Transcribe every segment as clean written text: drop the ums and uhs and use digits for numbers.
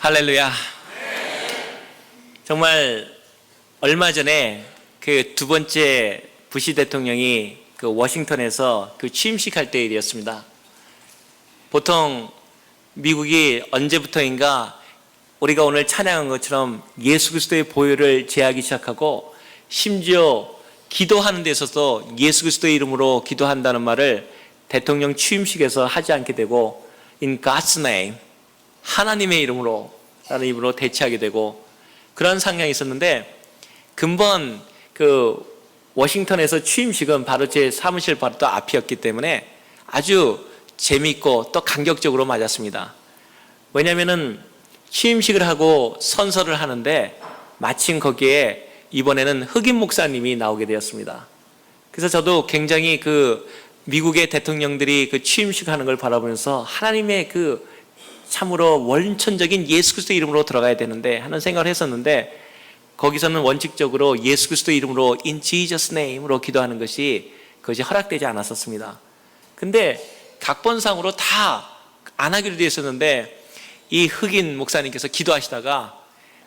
할렐루야. 정말 얼마 전에 그 두 번째 부시 대통령이 그 워싱턴에서 그 취임식 할 때 일이었습니다. 보통 미국이 언제부터인가 우리가 오늘 찬양한 것처럼 예수 그리스도의 보혈을 제하기 시작하고, 심지어 기도하는 데 있어서 예수 그리스도의 이름으로 기도한다는 말을 대통령 취임식에서 하지 않게 되고, In God's name, 하나님의 이름으로 라는 이름으로 대체하게 되고, 그런 상황이 있었는데, 근본 그 워싱턴에서 취임식은 바로 제 사무실 바로 또 앞이었기 때문에 아주 재미있고 또 감격적으로 맞았습니다. 왜냐하면은 취임식을 하고 선서를 하는데 마침 거기에 이번에는 흑인 목사님이 나오게 되었습니다. 그래서 저도 굉장히 그 미국의 대통령들이 그 취임식 하는 걸 바라보면서 하나님의 그 참으로 원천적인 예수 그리스도 이름으로 들어가야 되는데 하는 생각을 했었는데, 거기서는 원칙적으로 예수 그리스도 이름으로 In Jesus name으로 기도하는 그것이 허락되지 않았었습니다. 근데 각본상으로 다 안 하기로 되어 있었는데, 이 흑인 목사님께서 기도하시다가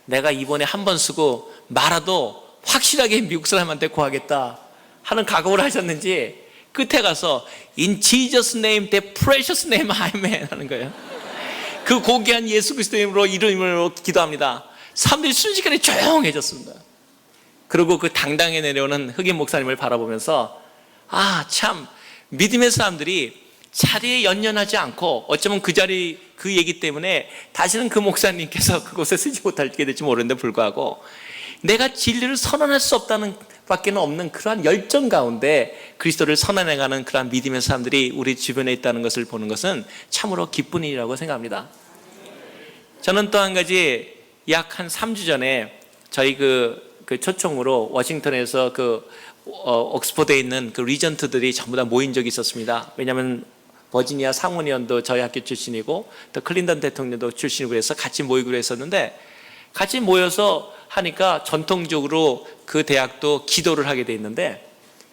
내가 이번에 한 번 쓰고 말아도 확실하게 미국 사람한테 구하겠다 하는 각오를 하셨는지 끝에 가서 In Jesus name, the precious name, Amen 하는 거예요. 그 고귀한 예수 그리스도의 이름으로 기도합니다. 사람들이 순식간에 조용해졌습니다. 그리고 그 당당히 내려오는 흑인 목사님을 바라보면서 참 믿음의 사람들이 자리에 연연하지 않고, 어쩌면 그 자리 그 얘기 때문에 다시는 그 목사님께서 그곳에 쓰지 못하게 될지 모르는데 불구하고 내가 진리를 선언할 수 없다는 밖에 없는 그러한 열정 가운데 그리스도를 선언해가는 그러한 믿음의 사람들이 우리 주변에 있다는 것을 보는 것은 참으로 기쁜 일이라고 생각합니다. 저는 또 한 가지, 약 한 3주 전에 저희 그 초청으로 워싱턴에서 옥스퍼드에 있는 그 리전트들이 전부 다 모인 적이 있었습니다. 왜냐하면 버지니아 상원의원도 저희 학교 출신이고 또 클린턴 대통령도 출신이고 그래서 같이 모이기로 했었는데, 같이 모여서 하니까 전통적으로 그 대학도 기도를 하게 돼 있는데,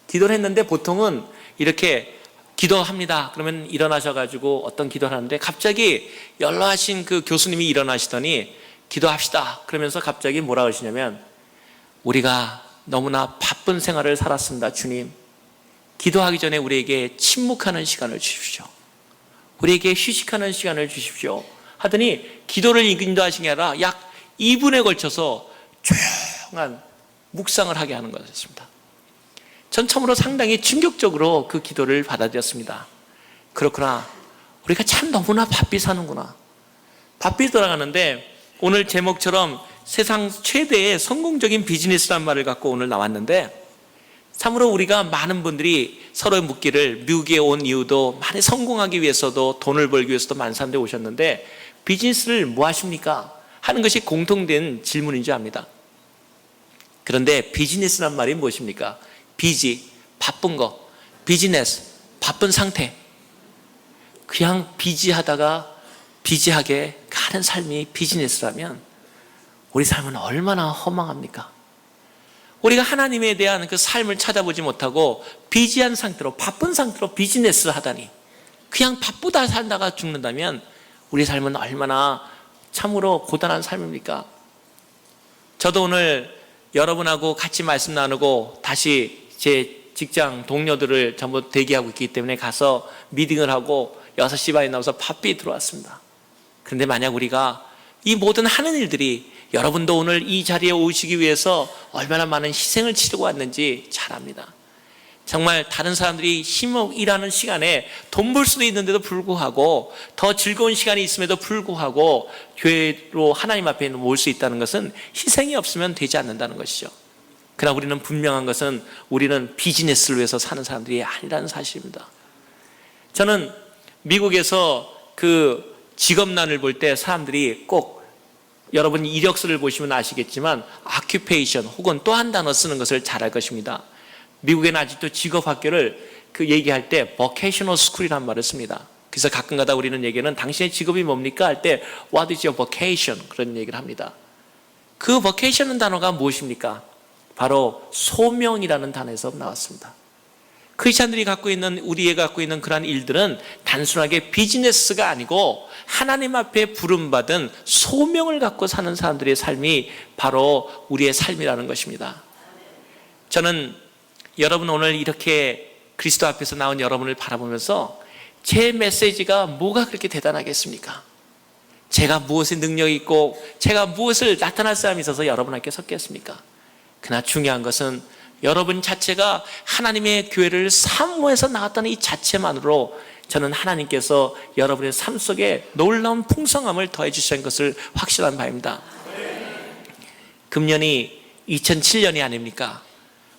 기도를 했는데 보통은 이렇게 기도합니다. 그러면 일어나셔가지고 어떤 기도를 하는데, 갑자기 연로하신 그 교수님이 일어나시더니 기도합시다 그러면서 갑자기 뭐라 하시냐면, 우리가 너무나 바쁜 생활을 살았습니다. 주님, 기도하기 전에 우리에게 침묵하는 시간을 주십시오. 우리에게 휴식하는 시간을 주십시오 하더니 기도를 인도하신 게 아니라 약 2분에 걸쳐서 조용한 묵상을 하게 하는 것이었습니다. 전 참으로 상당히 충격적으로 그 기도를 받아들였습니다. 그렇구나, 우리가 참 너무나 바삐 사는구나. 바삐 돌아가는데, 오늘 제목처럼 세상 최대의 성공적인 비즈니스란 말을 갖고 오늘 나왔는데, 참으로 우리가 많은 분들이 서로 묻기를, 미국에 온 이유도 많이 성공하기 위해서도 돈을 벌기 위해서도 많은 사람들이 오셨는데 비즈니스를 뭐 하십니까? 하는 것이 공통된 질문인 줄 압니다. 그런데 비즈니스란 말이 무엇입니까? 비지, 바쁜 거, 비즈니스, 바쁜 상태. 그냥 비지하다가 비지하게 가는 삶이 비즈니스라면 우리 삶은 얼마나 허망합니까? 우리가 하나님에 대한 그 삶을 찾아보지 못하고 비지한 상태로, 바쁜 상태로 비즈니스를 하다니, 그냥 바쁘다 살다가 죽는다면 우리 삶은 얼마나 참으로 고단한 삶입니까? 저도 오늘 여러분하고 같이 말씀 나누고 다시 제 직장 동료들을 전부 대기하고 있기 때문에 가서 미팅을 하고 6시 반에 나와서 바삐 들어왔습니다. 그런데 만약 우리가 이 모든 하는 일들이, 여러분도 오늘 이 자리에 오시기 위해서 얼마나 많은 희생을 치르고 왔는지 잘 압니다. 정말 다른 사람들이 힘으로 일하는 시간에 돈 벌 수도 있는데도 불구하고, 더 즐거운 시간이 있음에도 불구하고 교회로 하나님 앞에 모일 수 있다는 것은 희생이 없으면 되지 않는다는 것이죠. 그러나 우리는 분명한 것은 우리는 비즈니스를 위해서 사는 사람들이 아니라는 사실입니다. 저는 미국에서 그 직업난을 볼 때 사람들이 꼭, 여러분 이력서를 보시면 아시겠지만 occupation 혹은 또 한 단어 쓰는 것을 잘 알 것입니다. 미국에는 아직도 직업학교를 얘기할 때 vocational school이라는 말을 씁니다. 그래서 가끔가다 우리는 얘기는 당신의 직업이 뭡니까? 할 때 what is your vocation? 그런 얘기를 합니다. 그 vocation은 단어가 무엇입니까? 바로 소명이라는 단어에서 나왔습니다. 크리스찬들이 갖고 있는, 우리가 갖고 있는 그러한 일들은 단순하게 비즈니스가 아니고 하나님 앞에 부름받은 소명을 갖고 사는 사람들의 삶이 바로 우리의 삶이라는 것입니다. 저는 여러분 오늘 이렇게 그리스도 앞에서 나온 여러분을 바라보면서 제 메시지가 뭐가 그렇게 대단하겠습니까? 제가 무엇에 능력이 있고 제가 무엇을 나타날 사람이 있어서 여러분 앞에 섰겠습니까? 그러나 중요한 것은 여러분 자체가 하나님의 교회를 사모해서 나왔다는 이 자체만으로 저는 하나님께서 여러분의 삶 속에 놀라운 풍성함을 더해 주시는 것을 확실한 바입니다. 금년이 2007년이 아닙니까?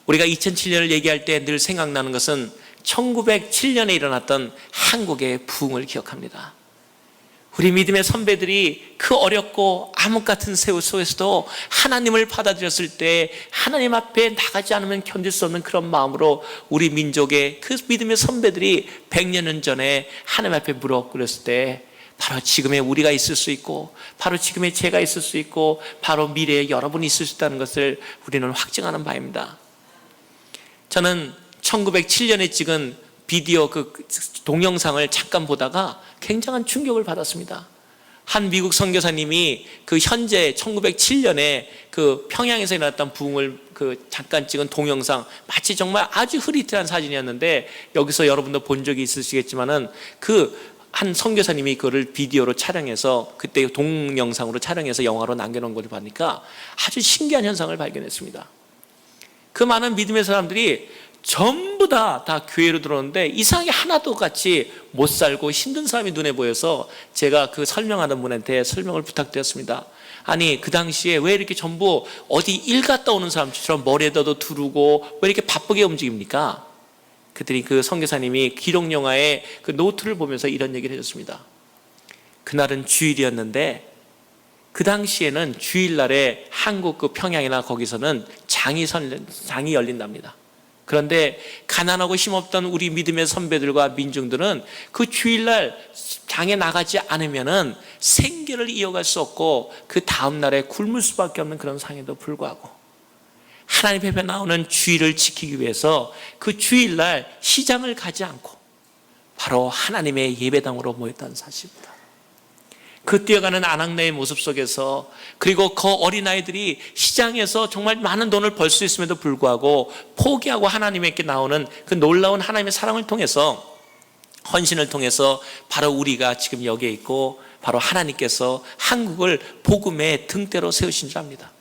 우리가 2007년을 얘기할 때 늘 생각나는 것은 1907년에 일어났던 한국의 부흥을 기억합니다. 우리 믿음의 선배들이 그 어렵고 암흑 같은 세월 속에서도 하나님을 받아들였을 때 하나님 앞에 나가지 않으면 견딜 수 없는 그런 마음으로 우리 민족의 그 믿음의 선배들이 100년 전에 하나님 앞에 무릎 꿇었을 때 바로 지금의 우리가 있을 수 있고 바로 지금의 제가 있을 수 있고 바로 미래에 여러분이 있을 수 있다는 것을 우리는 확증하는 바입니다. 저는 1907년에 찍은 비디오 그 동영상을 잠깐 보다가 굉장한 충격을 받았습니다. 한 미국 선교사님이 그 현재 1907년에 그 평양에서 일어났던 부흥을 그 잠깐 찍은 동영상, 마치 정말 아주 흐릿한 사진이었는데 여기서 여러분도 본 적이 있으시겠지만은 그 한 선교사님이 그거를 비디오로 촬영해서 그때 동영상으로 촬영해서 영화로 남겨놓은 걸 보니까 아주 신기한 현상을 발견했습니다. 그 많은 믿음의 사람들이 전부 다 교회로 들어오는데 이상하게 하나도 같이 못 살고 힘든 사람이 눈에 보여서 제가 그 설명하는 분한테 설명을 부탁드렸습니다. 아니 그 당시에 왜 이렇게 전부 어디 일 갔다 오는 사람처럼 머리에다도 두르고 왜 이렇게 바쁘게 움직입니까? 그들이 그 선교사님이 기록 영화의 그 노트를 보면서 이런 얘기를 해줬습니다. 그날은 주일이었는데 그 당시에는 주일날에 한국 그 평양이나 거기서는 장이 열린답니다. 그런데 가난하고 힘없던 우리 믿음의 선배들과 민중들은 그 주일날 장에 나가지 않으면은 생계를 이어갈 수 없고 그 다음날에 굶을 수밖에 없는 그런 상황에도 불구하고 하나님 앞에 나오는 주일을 지키기 위해서 그 주일날 시장을 가지 않고 바로 하나님의 예배당으로 모였다는 사실입니다. 그 뛰어가는 아낙네의 모습 속에서 그리고 그 어린아이들이 시장에서 정말 많은 돈을 벌 수 있음에도 불구하고 포기하고 하나님께 나오는 그 놀라운 하나님의 사랑을 통해서 헌신을 통해서 바로 우리가 지금 여기에 있고 바로 하나님께서 한국을 복음의 등대로 세우신 줄 압니다.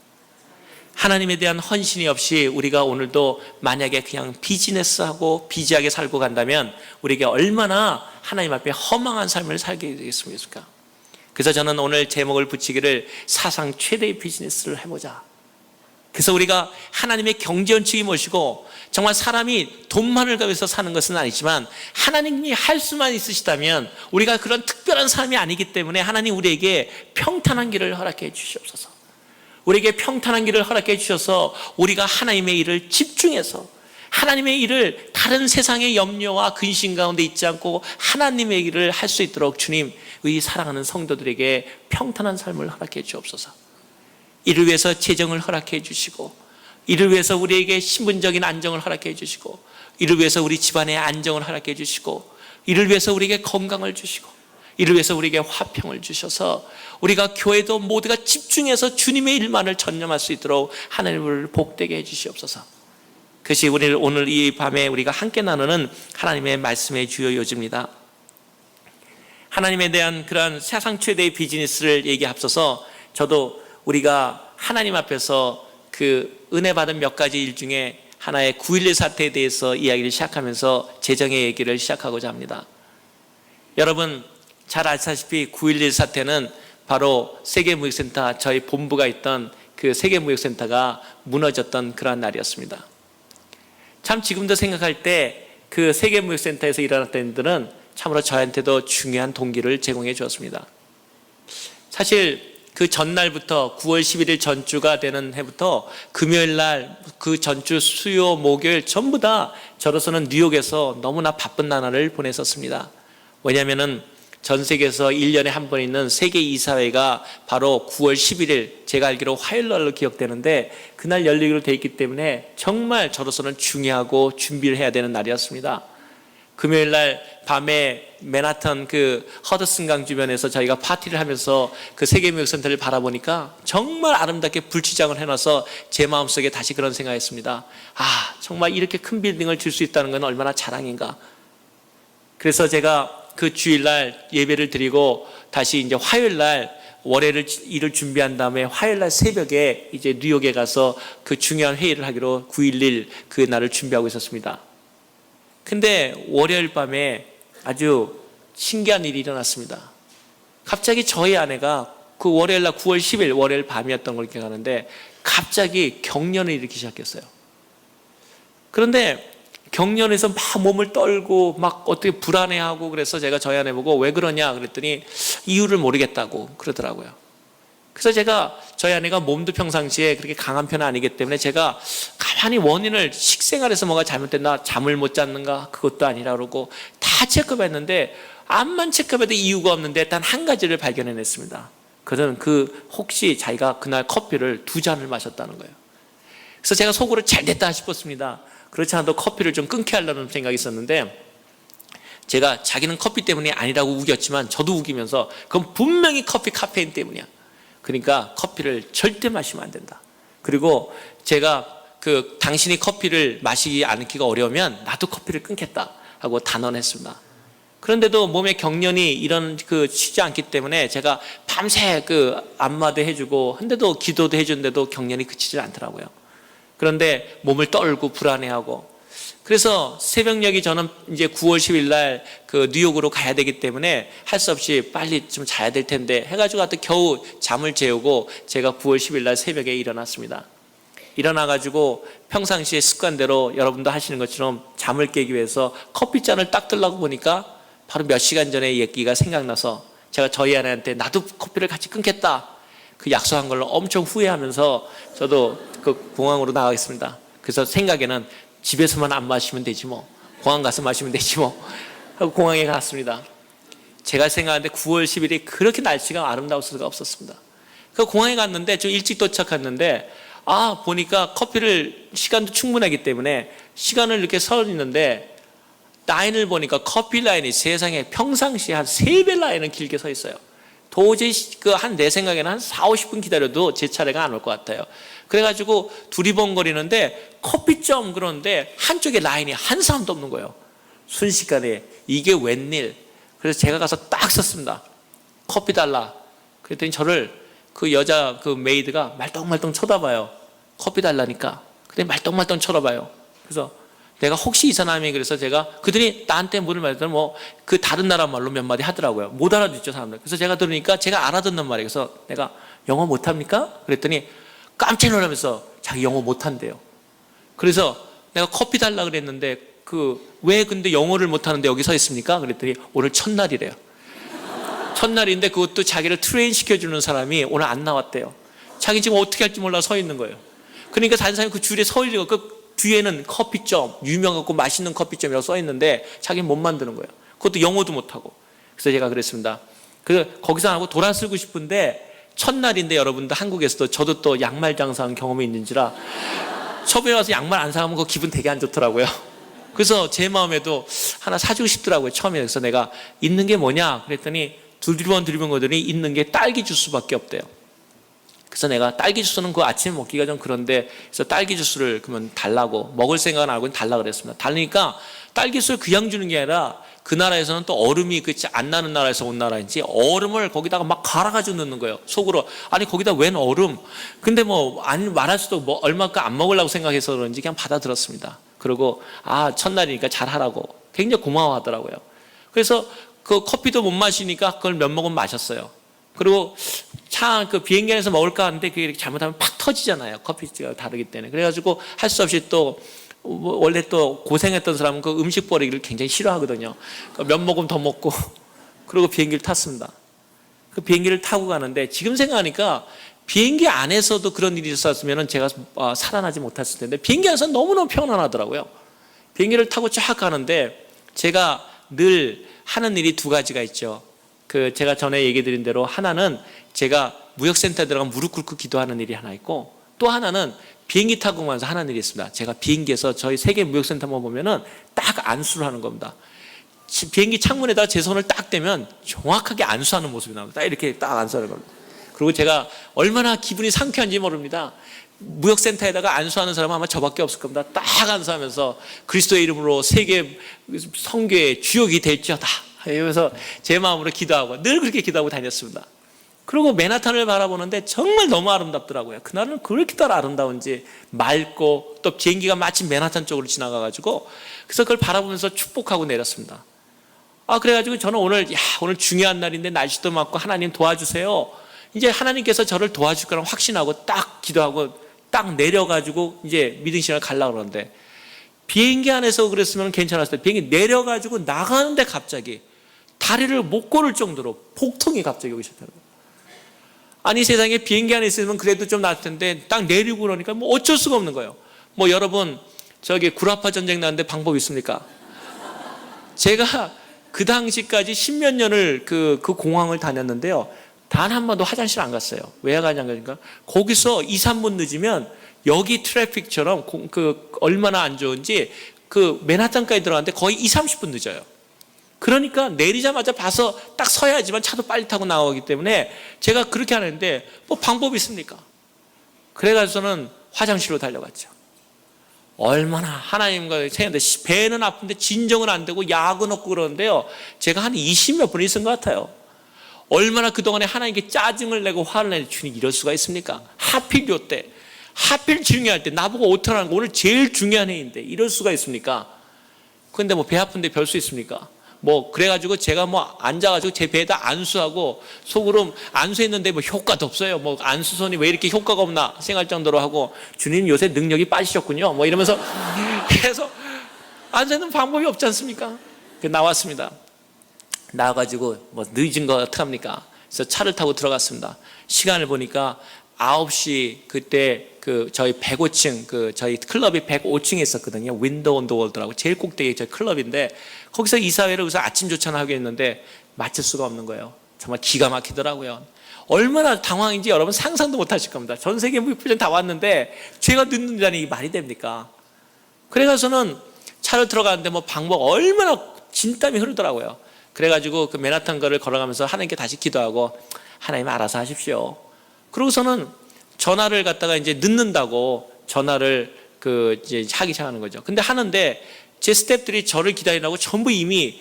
하나님에 대한 헌신이 없이 우리가 오늘도 만약에 그냥 비즈니스하고 비지하게 살고 간다면 우리에게 얼마나 하나님 앞에 허망한 삶을 살게 되겠습니까? 그래서 저는 오늘 제목을 붙이기를 사상 최대의 비즈니스를 해보자. 그래서 우리가 하나님의 경제원칙이 무엇이고 정말 사람이 돈만을 위해서 사는 것은 아니지만 하나님이 할 수만 있으시다면 우리가 그런 특별한 삶이 아니기 때문에 하나님 우리에게 평탄한 길을 허락해 주시옵소서. 우리에게 평탄한 길을 허락해 주셔서 우리가 하나님의 일을 집중해서 하나님의 일을 다른 세상의 염려와 근심 가운데 있지 않고 하나님의 일을 할 수 있도록 주님, 우리 사랑하는 성도들에게 평탄한 삶을 허락해 주옵소서. 이를 위해서 재정을 허락해 주시고 이를 위해서 우리에게 신분적인 안정을 허락해 주시고 이를 위해서 우리 집안의 안정을 허락해 주시고 이를 위해서 우리에게 건강을 주시고 이를 위해서 우리에게 화평을 주셔서 우리가 교회도 모두가 집중해서 주님의 일만을 전념할 수 있도록 하나님을 복되게 해주시옵소서. 그것이 우리를 오늘 이 밤에 우리가 함께 나누는 하나님의 말씀의 주요 요지입니다. 하나님에 대한 그러한 세상 최대의 비즈니스를 얘기합서서 저도 우리가 하나님 앞에서 그 은혜 받은 몇 가지 일 중에 하나의 9.11 사태에 대해서 이야기를 시작하면서 재정의 얘기를 시작하고자 합니다. 여러분 잘 아시다시피 9.11 사태는 바로 세계무역센터 저희 본부가 있던 그 세계무역센터가 무너졌던 그러한 날이었습니다. 참 지금도 생각할 때 그 세계무역센터에서 일어났던 일들은 참으로 저한테도 중요한 동기를 제공해 주었습니다. 사실 그 전날부터 9월 11일 전주가 되는 해부터 금요일 날 그 전주 수요 목요일 전부 다 저로서는 뉴욕에서 너무나 바쁜 나날을 보냈었습니다. 왜냐하면은 전 세계에서 1년에 한 번 있는 세계 이사회가 바로 9월 11일, 제가 알기로 화요일날로 기억되는데 그날 열리기로 돼 있기 때문에 정말 저로서는 중요하고 준비를 해야 되는 날이었습니다. 금요일날 밤에 맨하탄 그 허드슨강 주변에서 저희가 파티를 하면서 그 세계무역센터를 바라보니까 정말 아름답게 불치장을 해놔서 제 마음속에 다시 그런 생각했습니다. 아, 정말 이렇게 큰 빌딩을 질 수 있다는 건 얼마나 자랑인가. 그래서 제가 그 주일날 예배를 드리고 다시 이제 화요일날 월요일 일을 준비한 다음에 화요일날 새벽에 이제 뉴욕에 가서 그 중요한 회의를 하기로 9.11 그 날을 준비하고 있었습니다. 근데 월요일 밤에 아주 신기한 일이 일어났습니다. 갑자기 저희 아내가 그 월요일날 9월 10일 월요일 밤이었던 걸 기억하는데 갑자기 경련을 일으키기 시작했어요. 그런데 경련에서 막 몸을 떨고 막 어떻게 불안해하고 그래서 제가 저희 아내 보고 왜 그러냐 그랬더니 이유를 모르겠다고 그러더라고요. 그래서 제가 저희 아내가 몸도 평상시에 그렇게 강한 편은 아니기 때문에 제가 가만히 원인을 식생활에서 뭐가 잘못됐나, 잠을 못 잤는가, 그것도 아니라 그러고 다 체크했는데 암만 체크해도 이유가 없는데 단 한 가지를 발견해냈습니다. 그는 혹시 자기가 그날 커피를 2잔을 마셨다는 거예요. 그래서 제가 속으로 잘 됐다 싶었습니다. 그렇지 않아도 커피를 좀 끊게 하려는 생각이 있었는데 제가 자기는 커피 때문이 아니라고 우겼지만 저도 우기면서 그건 분명히 커피 카페인 때문이야. 그러니까 커피를 절대 마시면 안 된다. 그리고 제가 당신이 커피를 마시기 않기가 어려우면 나도 커피를 끊겠다 하고 단언했습니다. 그런데도 몸에 경련이 이런 쉬지 않기 때문에 제가 밤새 안마도 해주고 한데도 기도도 해주는데도 경련이 그치질 않더라고요. 그런데 몸을 떨고 불안해하고 그래서 새벽녘이 저는 이제 9월 10일 날 뉴욕으로 가야 되기 때문에 할 수 없이 빨리 좀 자야 될 텐데 해가지고 하여튼 겨우 잠을 재우고 제가 9월 10일 날 새벽에 일어났습니다. 일어나가지고 평상시에 습관대로 여러분도 하시는 것처럼 잠을 깨기 위해서 커피잔을 딱 들라고 보니까 바로 몇 시간 전에 얘기가 생각나서 제가 저희 아내한테 나도 커피를 같이 끊겠다 그 약속한 걸로 엄청 후회하면서 저도 공항으로 나가겠습니다. 그래서 생각에는 집에서만 안 마시면 되지 뭐, 공항 가서 마시면 되지 뭐 하고 공항에 갔습니다. 제가 생각하는데 9월 10일이 그렇게 날씨가 아름다울 수가 없었습니다. 그 공항에 갔는데 좀 일찍 도착했는데 보니까 커피를 시간도 충분하기 때문에 시간을 이렇게 서 있는데 라인을 보니까 커피 라인이 세상에 평상시에 한 3배 라인은 길게 서 있어요. 도저히 내 생각에는 한 4, 50분 기다려도 제 차례가 안 올 것 같아요. 그래가지고 두리번거리는데 커피점 그러는데 한쪽에 라인이 한 사람도 없는 거예요. 순식간에 이게 웬일. 그래서 제가 가서 딱 섰습니다. 커피 달라. 그랬더니 저를 여자 메이드가 말똥말똥 쳐다봐요. 커피 달라니까. 근데 말똥말똥 쳐다봐요. 그래서 내가 혹시 이 사람이 그래서 제가 그들이 나한테 물을 말했더니 다른 나라 말로 몇 마디 하더라고요. 못 알아듣죠 사람들. 그래서 제가 들으니까 제가 알아듣는 말이에요. 그래서 내가 영어 못합니까? 그랬더니 깜짝 놀라면서 자기 영어 못한대요. 그래서 내가 커피 달라 그랬는데 왜 근데 영어를 못하는데 여기 서 있습니까? 그랬더니 오늘 첫날이래요. 첫날인데 그것도 자기를 트레인 시켜주는 사람이 오늘 안 나왔대요. 자기 지금 어떻게 할지 몰라 서 있는 거예요. 그러니까 다른 사람이 그 줄에 서 있는 거 뒤에는 커피점, 유명하고 맛있는 커피점이라고 써 있는데 자기는 못 만드는 거예요. 그것도 영어도 못하고. 그래서 제가 그랬습니다. 그래서 거기서 안 하고 돌아서고 싶은데 첫날인데 여러분들 한국에서도 저도 또 양말 장사한 경험이 있는지라 처음에 와서 양말 안 사면 그 기분 되게 안 좋더라고요. 그래서 제 마음에도 하나 사주고 싶더라고요. 처음에. 그래서 내가 있는 게 뭐냐 그랬더니 두리번 거더니 있는 게 딸기 주스밖에 없대요. 그래서 내가 딸기 주스는 아침에 먹기가 좀 그런데 그래서 딸기 주스를 그러면 달라고 먹을 생각은 알고 달라고 그랬습니다. 달라니까 딸기 주스를 그냥 주는 게 아니라 그 나라에서는 또 얼음이 안 나는 나라에서 온 나라인지 얼음을 거기다가 막 갈아가지고 넣는 거예요. 속으로. 아니 거기다 웬 얼음. 근데 안 말할 수도 얼마까 안 먹으려고 생각해서 그런지 그냥 받아들었습니다. 그리고 첫날이니까 잘하라고 굉장히 고마워하더라고요. 그래서 커피도 못 마시니까 그걸 몇 모금 마셨어요. 그리고 비행기 안에서 먹을까 하는데 그게 잘못하면 팍 터지잖아요. 커피가 다르기 때문에. 그래가지고 할 수 없이 또 원래 또 고생했던 사람은 음식 버리기를 굉장히 싫어하거든요. 몇 모금 더 먹고 그리고 비행기를 탔습니다. 비행기를 타고 가는데 지금 생각하니까 비행기 안에서도 그런 일이 있었으면 제가 살아나지 못했을 텐데 비행기 안에서 너무너무 편안하더라고요. 비행기를 타고 쫙 가는데 제가 늘 하는 일이 2가지가 있죠. 제가 전에 얘기 드린 대로 하나는 제가 무역센터에 들어가 무릎 꿇고 기도하는 일이 하나 있고, 또 하나는 비행기 타고 가면서 하는 일이 있습니다. 제가 비행기에서 저희 세계 무역센터만 보면은 딱 안수를 하는 겁니다. 비행기 창문에다가 제 손을 딱 대면 정확하게 안수하는 모습이 나옵니다. 딱 이렇게 딱 안수하는 겁니다. 그리고 제가 얼마나 기분이 상쾌한지 모릅니다. 무역센터에다가 안수하는 사람은 아마 저밖에 없을 겁니다. 딱 안수하면서 그리스도의 이름으로 세계 선교의 주역이 될지어다 이러면서 제 마음으로 기도하고 늘 그렇게 기도하고 다녔습니다. 그리고 맨하탄을 바라보는데 정말 너무 아름답더라고요. 그날은 그렇게 아름다운지, 맑고 또 비행기가 마침 맨하탄 쪽으로 지나가가지고, 그래서 그걸 바라보면서 축복하고 내렸습니다. 그래가지고 저는 오늘 중요한 날인데 날씨도 맑고 하나님 도와주세요. 이제 하나님께서 저를 도와줄 거라고 확신하고 딱 기도하고 딱 내려가지고 이제 미팅 시간을 가려고 그러는데, 비행기 안에서 그랬으면 괜찮았어요. 비행기 내려가지고 나가는데 갑자기 다리를 못 걸을 정도로 폭풍이 갑자기 오기 시작하더라고요. 아니 세상에 비행기 안에 있으면 그래도 좀 나을 텐데 딱 내리고 그러니까 뭐 어쩔 수가 없는 거예요. 뭐 여러분 저기 구라파 전쟁 나는데 방법이 있습니까? 제가 그 당시까지 10몇 년을 그 공항을 다녔는데요, 단 한 번도 화장실 안 갔어요. 왜 가냐니까 거기서 2, 3분 늦으면 여기 트래픽처럼 얼마나 안 좋은지 맨하탄까지 들어갔는데 거의 2, 30분 늦어요. 그러니까 내리자마자 봐서 딱 서야지만 차도 빨리 타고 나오기 때문에 제가 그렇게 하는데 뭐 방법이 있습니까? 그래가지고는 화장실로 달려갔죠. 얼마나 하나님과 생각했는데 배는 아픈데 진정은 안 되고 약은 없고 그러는데요, 제가 한 20몇 분을 있은 것 같아요. 얼마나 그동안에 하나님께 짜증을 내고 화를 내는, 주님 이럴 수가 있습니까? 하필 요때, 하필 중요할 때 나보고 오토라는 거 오늘 제일 중요한 해인데 이럴 수가 있습니까? 근데 뭐 배 아픈데 별 수 있습니까? 뭐 그래가지고 제가 뭐 앉아가지고 제 배에다 안수하고 속으로 안수했는데 뭐 효과도 없어요. 뭐 안수선이 왜 이렇게 효과가 없나 생각할 정도로 하고, 주님 요새 능력이 빠지셨군요 뭐 이러면서 계속 안수하는 방법이 없지 않습니까? 나왔습니다. 나와가지고 뭐 늦은 거 어떡합니까? 그래서 차를 타고 들어갔습니다. 시간을 보니까 9시, 그때 저희 105층, 저희 클럽이 105층에 있었거든요. 윈도우 온 더 월드라고 제일 꼭대기 저희 클럽인데, 거기서 이사회를 우선 아침 조찬을 하게 했는데 맞출 수가 없는 거예요. 정말 기가 막히더라고요. 얼마나 당황인지 여러분 상상도 못 하실 겁니다. 전 세계 무역부장 다 왔는데 제가 늦는다니 이게 말이 됩니까? 그래가서는 차를 들어가는데 뭐 방법 얼마나 진땀이 흐르더라고요. 그래가지고 맨하탄 거를 걸어가면서 하나님께 다시 기도하고, 하나님 알아서 하십시오. 그러고서는 전화를 갖다가 이제 늦는다고 전화를 이제 하기 시작하는 거죠. 근데 하는데 제 스태프들이 저를 기다리라고 전부 이미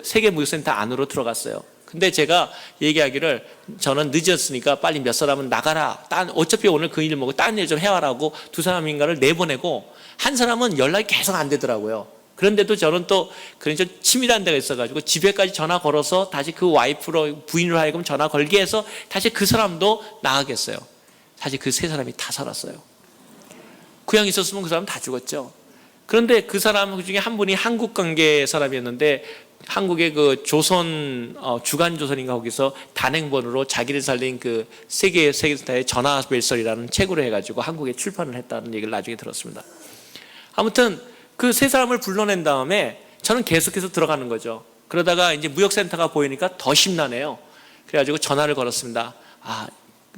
세계 무역센터 안으로 들어갔어요. 근데 제가 얘기하기를, 저는 늦었으니까 빨리 몇 사람은 나가라. 어차피 오늘 그 일 먹고 다른 일 좀 해와라고 두 사람인가를 내보내고, 한 사람은 연락이 계속 안 되더라고요. 그런데도 저는 또 그런 좀 치밀한 데가 있어가지고 집에까지 전화 걸어서 다시 그 와이프로, 부인으로 하여금 전화 걸게 해서 다시 그 사람도 나가겠어요. 사실 그 세 사람이 다 살았어요. 그냥 있었으면 그 사람 다 죽었죠. 그런데 그 사람 중에 한 분이 한국 관계 사람이었는데, 한국의 주간조선인가 거기서 단행본으로 자기를 살린 세계스타의 전화벨설이라는 책으로 해가지고 한국에 출판을 했다는 얘기를 나중에 들었습니다. 아무튼 그 세 사람을 불러낸 다음에 저는 계속해서 들어가는 거죠. 그러다가 이제 무역센터가 보이니까 더 심란해요. 그래가지고 전화를 걸었습니다.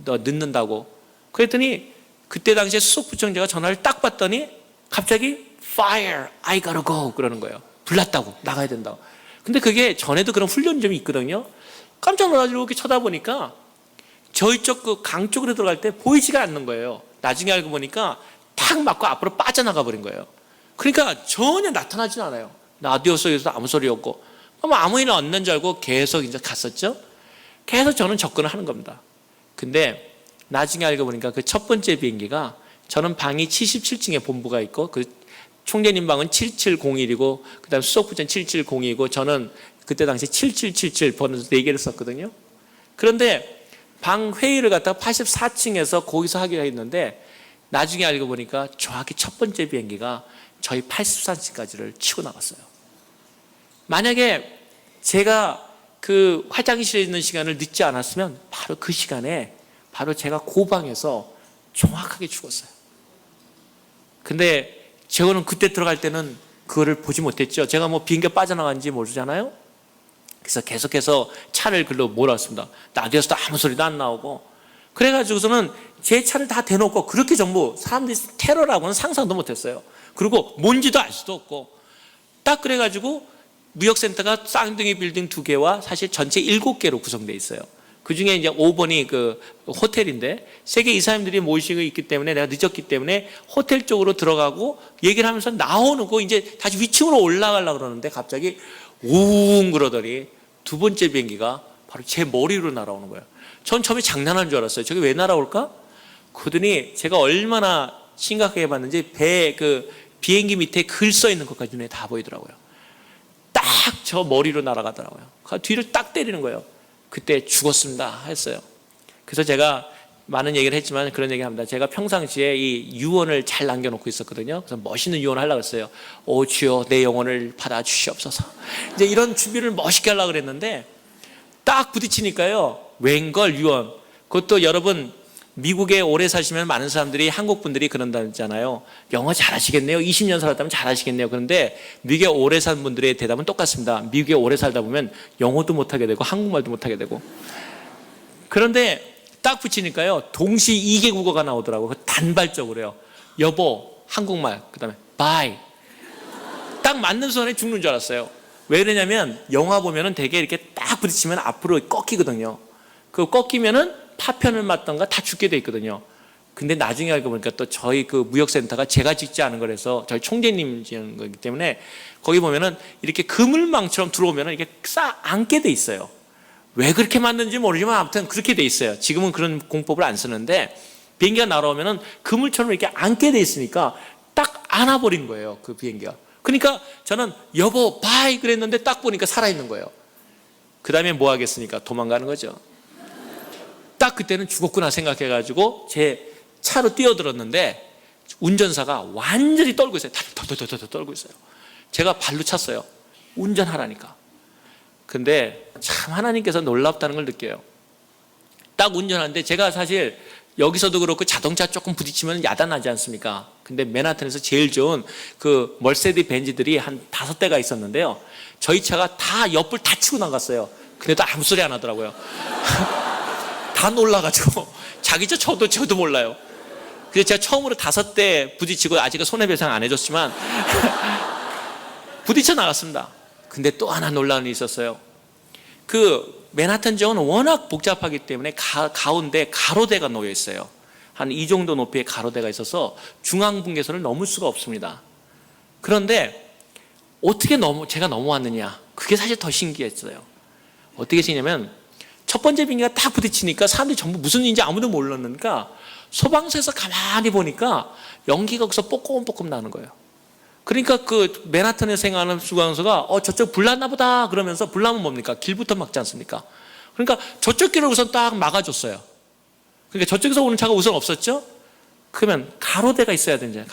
너 늦는다고. 그랬더니 그때 당시에 수석부청장가 전화를 딱 받더니 갑자기 Fire, I gotta go 그러는 거예요. 불났다고, 나가야 된다고. 근데 그게 전에도 그런 훈련이 좀 있거든요. 깜짝 놀라가지고 이렇게 쳐다보니까 저희 쪽 강 쪽으로 들어갈 때 보이지가 않는 거예요. 나중에 알고 보니까 탁 맞고 앞으로 빠져나가 버린 거예요. 그러니까 전혀 나타나진 않아요. 라디오 속에서 아무 소리 없고, 아무 일 없는 줄 알고 계속 이제 갔었죠. 계속 저는 접근을 하는 겁니다. 근데 나중에 알고 보니까 그 첫 번째 비행기가, 저는 방이 77층에 본부가 있고 총재님 방은 7701이고 그다음 수석부장 7702이고 저는 그때 당시 7777 번호 4개를 썼거든요. 그런데 방 회의를 갖다가 84층에서 거기서 하기로 했는데, 나중에 알고 보니까 정확히 첫 번째 비행기가 저희 84층까지를 치고 나갔어요. 만약에 제가 그 화장실에 있는 시간을 늦지 않았으면 바로 그 시간에 바로 제가 고방에서 정확하게 죽었어요. 근데 저는 그때 들어갈 때는 그거를 보지 못했죠. 제가 뭐 비행기가 빠져나간지 모르잖아요. 그래서 계속해서 차를 글로 몰았습니다. 라디오에서도 아무 소리도 안 나오고. 그래가지고서는 제 차를 다 대놓고 그렇게 전부 사람들이 테러라고는 상상도 못했어요. 그리고 뭔지도 알 수도 없고. 딱 그래가지고 무역센터가 쌍둥이 빌딩 2개와 사실 전체 7개로 구성되어 있어요. 그 중에 이제 5번이 그 호텔인데 세계 이사님들이 모시고 있기 때문에 내가 늦었기 때문에 호텔 쪽으로 들어가고 얘기를 하면서 나오는 거 이제 다시 위층으로 올라가려고 그러는데 갑자기 웅 그러더니 두 번째 비행기가 바로 제 머리로 날아오는 거예요. 전 처음에 장난하는 줄 알았어요. 저게 왜 날아올까? 그러더니 제가 얼마나 심각하게 봤는지 배 그 비행기 밑에 글 써 있는 것까지 눈에 다 보이더라고요. 딱 저 머리로 날아가더라고요. 뒤를 딱 때리는 거예요. 그때 죽었습니다 했어요. 그래서 제가 많은 얘기를 했지만 그런 얘기 합니다. 제가 평상시에 이 유언을 잘 남겨놓고 있었거든요. 그래서 멋있는 유언을 하려고 했어요. 오 주여 내 영혼을 받아주시옵소서. 이제 이런 준비를 멋있게 하려고 그랬는데 딱 부딪히니까요. 웬걸 유언. 그것도 여러분 미국에 오래 사시면 많은 사람들이 한국 분들이 그런다잖아요. 영어 잘하시겠네요. 20년 살았다면 잘하시겠네요. 그런데 미국에 오래 산 분들의 대답은 똑같습니다. 미국에 오래 살다 보면 영어도 못하게 되고 한국말도 못하게 되고. 그런데 딱 붙이니까요. 동시 2개 국어가 나오더라고요. 단발적으로요. 여보 한국말 그다음에 bye. 딱 맞는 순간에 죽는 줄 알았어요. 왜 그러냐면 영화 보면은 되게 이렇게 딱 부딪히면 앞으로 꺾이거든요. 그 꺾이면은 파편을 맞던가 다 죽게 돼 있거든요. 근데 나중에 알고 보니까 또 저희 그 무역센터가 제가 짓지 않은 거라서 저희 총재님 지은 거기 때문에 거기 보면은 이렇게 그물망처럼 들어오면은 이렇게 싹 앉게 돼 있어요. 왜 그렇게 만든지 모르지만 아무튼 그렇게 돼 있어요. 지금은 그런 공법을 안 쓰는데 비행기가 날아오면은 그물처럼 이렇게 앉게 돼 있으니까 딱 안아버린 거예요. 그 비행기가. 그러니까 저는 여보 바이 그랬는데 딱 보니까 살아있는 거예요. 그 다음에 뭐 하겠습니까? 도망가는 거죠. 딱 그때는 죽었구나 생각해가지고 제 차로 뛰어들었는데 운전사가 완전히 떨고 있어요. 덜덜덜덜 떨고 있어요. 제가 발로 찼어요. 운전하라니까. 근데 참 하나님께서 놀랍다는 걸 느껴요. 딱 운전하는데 제가 사실 여기서도 그렇고 자동차 조금 부딪히면 야단나지 않습니까? 근데 맨하탄에서 제일 좋은 그 멀세디 벤츠들이 한 5대가 있었는데요. 저희 차가 다 옆을 다 치고 나갔어요. 근데도 아무 소리 안 하더라고요. 다 놀라가지고 자기 저도 몰라요. 그래서 제가 처음으로 5대 부딪히고 아직은 손해배상 안 해줬지만 부딪혀 나갔습니다. 근데 또 하나 놀라운 일이 있었어요. 그 맨하탄 지역은 워낙 복잡하기 때문에 가운데 가로대가 놓여 있어요. 한 이 정도 높이의 가로대가 있어서 중앙분계선을 넘을 수가 없습니다. 그런데 어떻게 제가 넘어왔느냐, 그게 사실 더 신기했어요. 어떻게 신기냐면 첫 번째 비행기가 딱 부딪히니까 사람들이 전부 무슨 일인지 아무도 몰랐으니까 소방서에서 가만히 보니까 연기가 거기서 뽀꼼뽀꼼 나는 거예요. 그러니까 그 맨하탄에 생활하는 수방서가 저쪽 불났나 보다 그러면서 불나면 뭡니까? 길부터 막지 않습니까? 그러니까 저쪽 길을 우선 딱 막아줬어요. 그러니까 저쪽에서 오는 차가 우선 없었죠? 그러면 가로대가 있어야 되잖아요.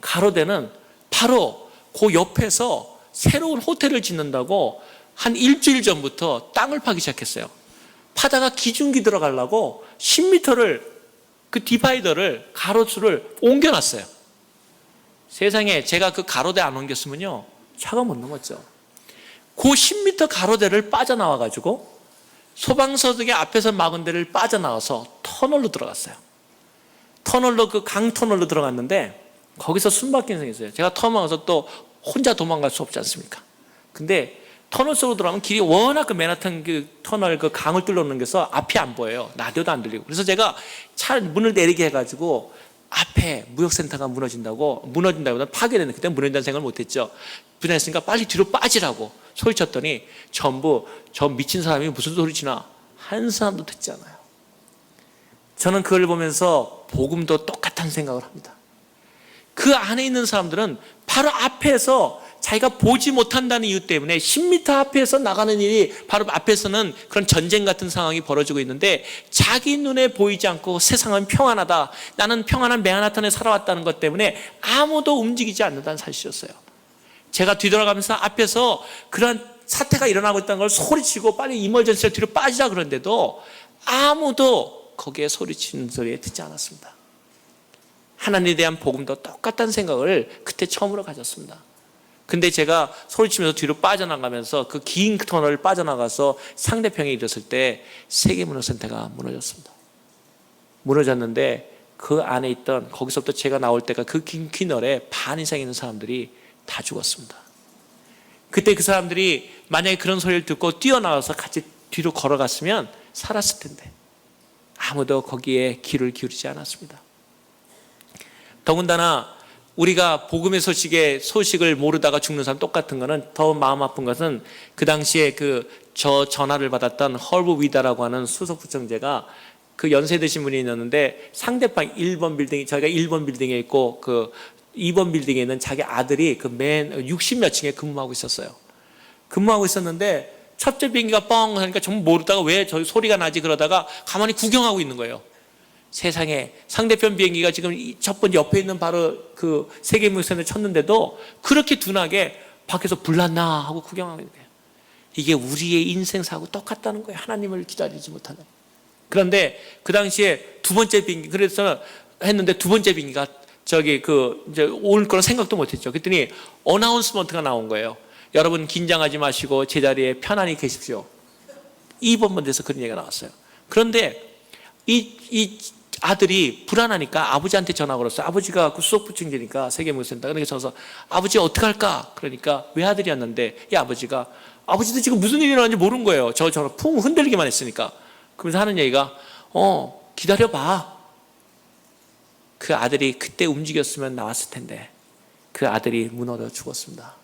가로대는 바로 그 옆에서 새로운 호텔을 짓는다고 한 일주일 전부터 땅을 파기 시작했어요. 파다가 기중기 들어가려고 10m를 그 디바이더를 가로수를 옮겨놨어요. 세상에 제가 그 가로대 안 옮겼으면요 차가 못 넘었죠. 그 10m 가로대를 빠져나와가지고 소방서들이 앞에서 막은 데를 빠져나와서 터널로 들어갔어요. 터널로 그 강터널로 들어갔는데 거기서 숨막힌 생이 있어요. 제가 터널에서 또 혼자 도망갈 수 없지 않습니까? 근데 터널 속으로 들어가면 길이 워낙 그 맨하탄 그 터널 그 강을 뚫어놓는게서 앞이 안 보여요. 라디오도 안 들리고. 그래서 제가 차 문을 내리게 해가지고 앞에 무역센터가 무너진다고 파괴되는, 그때 무너진다는 생각을 못했죠. 분해했으니까 빨리 뒤로 빠지라고 소리쳤더니 전부 저 미친 사람이 무슨 소리치나 한 사람도 듣지 않아요. 저는 그걸 보면서 복음도 똑같은 생각을 합니다. 그 안에 있는 사람들은 바로 앞에서 자기가 보지 못한다는 이유 때문에 10m 앞에서 나가는 일이 바로 앞에서는 그런 전쟁 같은 상황이 벌어지고 있는데 자기 눈에 보이지 않고 세상은 평안하다, 나는 평안한 맨하탄에 살아왔다는 것 때문에 아무도 움직이지 않는다는 사실이었어요. 제가 뒤돌아가면서 앞에서 그런 사태가 일어나고 있다는 걸 소리치고 빨리 이멀전시를 뒤로 빠지자 그런데도 아무도 거기에 소리치는 소리에 듣지 않았습니다. 하나님에 대한 복음도 똑같다는 생각을 그때 처음으로 가졌습니다. 근데 제가 소리치면서 뒤로 빠져나가면서 그 긴 터널을 빠져나가서 상대편에 이르렀을 때 세계문화센터가 무너졌습니다. 무너졌는데 그 안에 있던, 거기서부터 제가 나올 때가 그 긴 터널에 반 이상 있는 사람들이 다 죽었습니다. 그때 그 사람들이 만약에 그런 소리를 듣고 뛰어나와서 같이 뒤로 걸어갔으면 살았을 텐데 아무도 거기에 귀를 기울이지 않았습니다. 더군다나 우리가 복음의 소식을 모르다가 죽는 사람 똑같은 거는, 더 마음 아픈 것은 그 당시에 저 전화를 받았던 헐브 위다라고 하는 수석부청제가 그 연세 드신 분이 있었는데, 상대방 1번 빌딩, 저희가 1번 빌딩에 있고 그 2번 빌딩에 있는 자기 아들이 그 맨 60몇 층에 근무하고 있었어요. 근무하고 있었는데 첫째 비행기가 뻥 하니까 전부 모르다가 왜 저 소리가 나지 그러다가 가만히 구경하고 있는 거예요. 세상에, 상대편 비행기가 지금 첫 번째 옆에 있는 바로 그 세계무선을 쳤는데도 그렇게 둔하게 밖에서 불났나 하고 구경하고 있는 거예요. 이게 우리의 인생사하고 똑같다는 거예요. 하나님을 기다리지 못하는. 그런데 그 당시에 두 번째 비행기, 그래서 했는데 두 번째 비행기가 이제 올 거라 생각도 못했죠. 그랬더니 어나운스먼트가 나온 거예요. 여러분 긴장하지 마시고 제자리에 편안히 계십시오. 2번 번에서 그런 얘기가 나왔어요. 그런데 이 아들이 불안하니까 아버지한테 전화 걸었어요. 아버지가 그 수석부청제니까 세계무역센터. 그러니까 전화해서 아버지 어떡할까? 그러니까 외아들이었는데 이 아버지도 지금 무슨 일이 일어나는지 모르는 거예요. 저 전화 풍 흔들리기만 했으니까. 그러면서 하는 얘기가 기다려봐. 그 아들이 그때 움직였으면 나왔을 텐데 그 아들이 무너져 죽었습니다.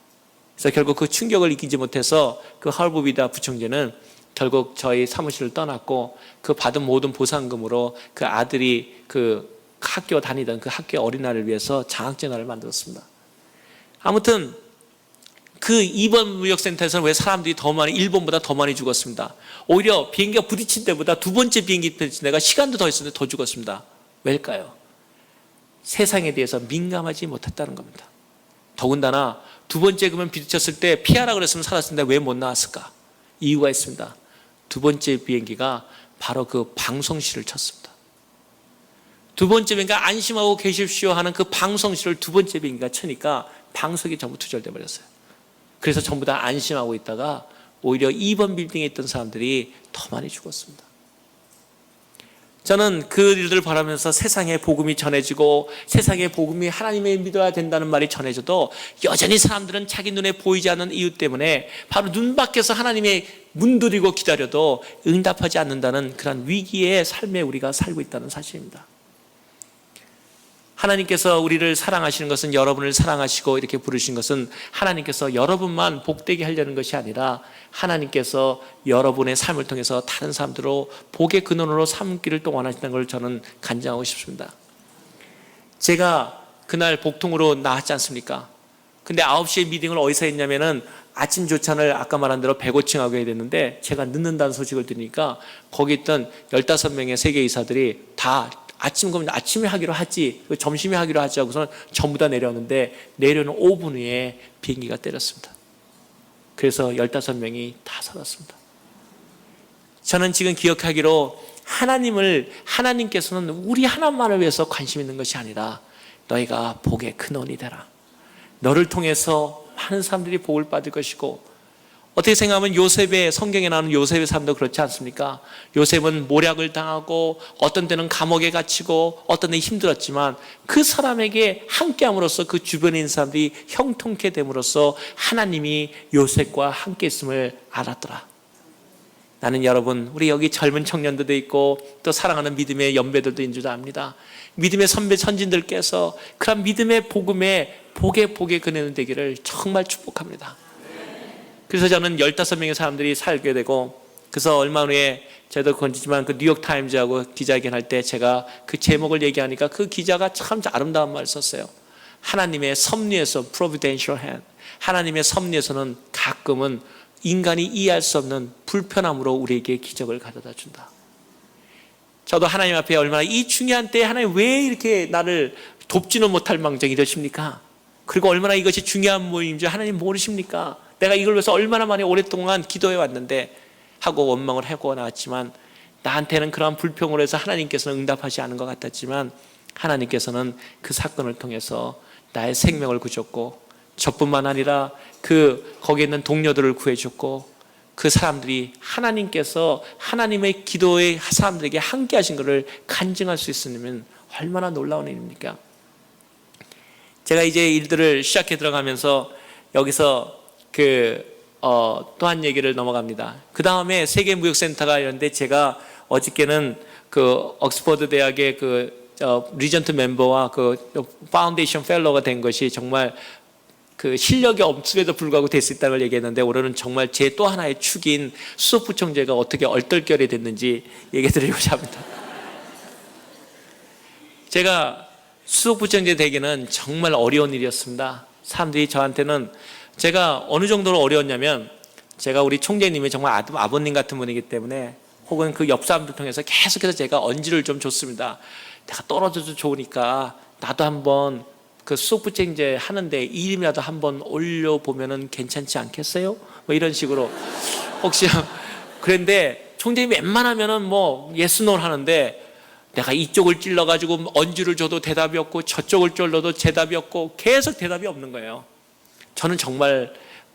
그래서 결국 그 충격을 이기지 못해서 그 헐브 위다 부청제는 결국 저희 사무실을 떠났고 그 받은 모든 보상금으로 그 아들이 그 학교 다니던 그 학교 어린아이를 위해서 장학전화를 만들었습니다. 아무튼 그 2번 무역센터에서는 왜 사람들이 더 많이, 1번보다 더 많이 죽었습니다. 오히려 비행기가 부딪힌 때보다 두 번째 비행기 부딪힌 데가 시간도 더 있었는데 더 죽었습니다. 왜일까요? 세상에 대해서 민감하지 못했다는 겁니다. 더군다나 두 번째 그러면 부딪혔을 때 피하라 그랬으면 살았을 텐데 왜 못 나왔을까? 이유가 있습니다. 두 번째 비행기가 바로 그 방송실을 쳤습니다. 두 번째 비행기가 안심하고 계십시오 하는 그 방송실을 두 번째 비행기가 치니까 방석이 전부 투절돼 버렸어요. 그래서 전부 다 안심하고 있다가 오히려 2번 빌딩에 있던 사람들이 더 많이 죽었습니다. 저는 그 일들을 바라면서 세상에 복음이 전해지고 세상에 복음이 하나님을 믿어야 된다는 말이 전해져도 여전히 사람들은 자기 눈에 보이지 않는 이유 때문에 바로 눈 밖에서 하나님의 문드리고 기다려도 응답하지 않는다는 그런 위기의 삶에 우리가 살고 있다는 사실입니다. 하나님께서 우리를 사랑하시는 것은, 여러분을 사랑하시고 이렇게 부르신 것은 하나님께서 여러분만 복되게 하려는 것이 아니라 하나님께서 여러분의 삶을 통해서 다른 사람들로 복의 근원으로 삼기를 또 원하신다는 걸 저는 간증하고 싶습니다. 제가 그날 복통으로 나왔지 않습니까? 근데 9시에 미팅을 어디서 했냐면은 아침 조찬을 아까 말한 대로 105층하고 해야 됐는데 제가 늦는다는 소식을 들으니까 거기 있던 15명의 세계의사들이 다 아침에 하기로 하지, 점심에 하기로 하지 하고서는 전부 다 내려오는데 내려오는 5분 후에 비행기가 때렸습니다. 그래서 15명이 다 살았습니다. 저는 지금 기억하기로 하나님께서는 우리 하나만을 위해서 관심 있는 것이 아니라 너희가 복의 근원이 되라. 너를 통해서 많은 사람들이 복을 받을 것이고, 어떻게 생각하면 성경에 나오는 요셉의 삶도 그렇지 않습니까? 요셉은 모략을 당하고 어떤 때는 감옥에 갇히고 어떤 때는 힘들었지만 그 사람에게 함께함으로써 그 주변에 있는 사람들이 형통케 됨으로써 하나님이 요셉과 함께 있음을 알았더라. 나는 여러분, 우리 여기 젊은 청년들도 있고 또 사랑하는 믿음의 연배들도 있는 줄 압니다. 믿음의 선진들께서 그런 믿음의 복의 근원이 되기를 정말 축복합니다. 그래서 저는 15명의 사람들이 살게 되고, 그래서 얼마 후에 저도 건지지만 그 뉴욕타임즈하고 기자회견 할 때 제가 그 제목을 얘기하니까 그 기자가 참 아름다운 말을 썼어요. 하나님의 섭리에서 providential hand, 하나님의 섭리에서는 가끔은 인간이 이해할 수 없는 불편함으로 우리에게 기적을 가져다 준다. 저도 하나님 앞에 얼마나 이 중요한 때에 하나님 왜 이렇게 나를 돕지는 못할 망정 이러십니까? 그리고 얼마나 이것이 중요한 모임인지 하나님 모르십니까? 내가 이걸 위해서 얼마나 많이 오랫동안 기도해 왔는데 하고 원망을 하고 나왔지만, 나한테는 그러한 불평으로 해서 하나님께서는 응답하지 않은 것 같았지만 하나님께서는 그 사건을 통해서 나의 생명을 구줬고 저뿐만 아니라 거기에 있는 동료들을 구해줬고, 그 사람들이 하나님께서 하나님의 기도의 사람들에게 함께 하신 것을 간증할 수 있으면 얼마나 놀라운 일입니까? 제가 이제 일들을 시작해 들어가면서 여기서 또 한 얘기를 넘어갑니다. 그 다음에 세계무역센터가 이런데, 제가 어저께는 옥스퍼드 대학의 리전트 멤버와 파운데이션 펠로우가 된 것이 정말 실력이 없음에도 불구하고 될 수 있다는 걸 얘기했는데, 오늘은 정말 제 또 하나의 축인 수석부총재가 어떻게 얼떨결에 됐는지 얘기 드리고자 합니다. 제가 수석부총재 되기는 정말 어려운 일이었습니다. 사람들이 저한테는, 제가 어느 정도로 어려웠냐면, 제가 우리 총재님이 정말 아버님 같은 분이기 때문에, 혹은 그 옆 사람들 통해서 계속해서 제가 언지를 좀 줬습니다. 내가 떨어져도 좋으니까 나도 한번 수석부총재 하는데 이름이라도 한번 올려보면은 괜찮지 않겠어요? 뭐 이런 식으로. 혹시 그런데 총재님이 웬만하면은 yes, no 하는데, 내가 이쪽을 찔러가지고 언지를 줘도 대답이 없고, 저쪽을 찔러도 대답이 없고, 계속 대답이 없는 거예요. 저는 정말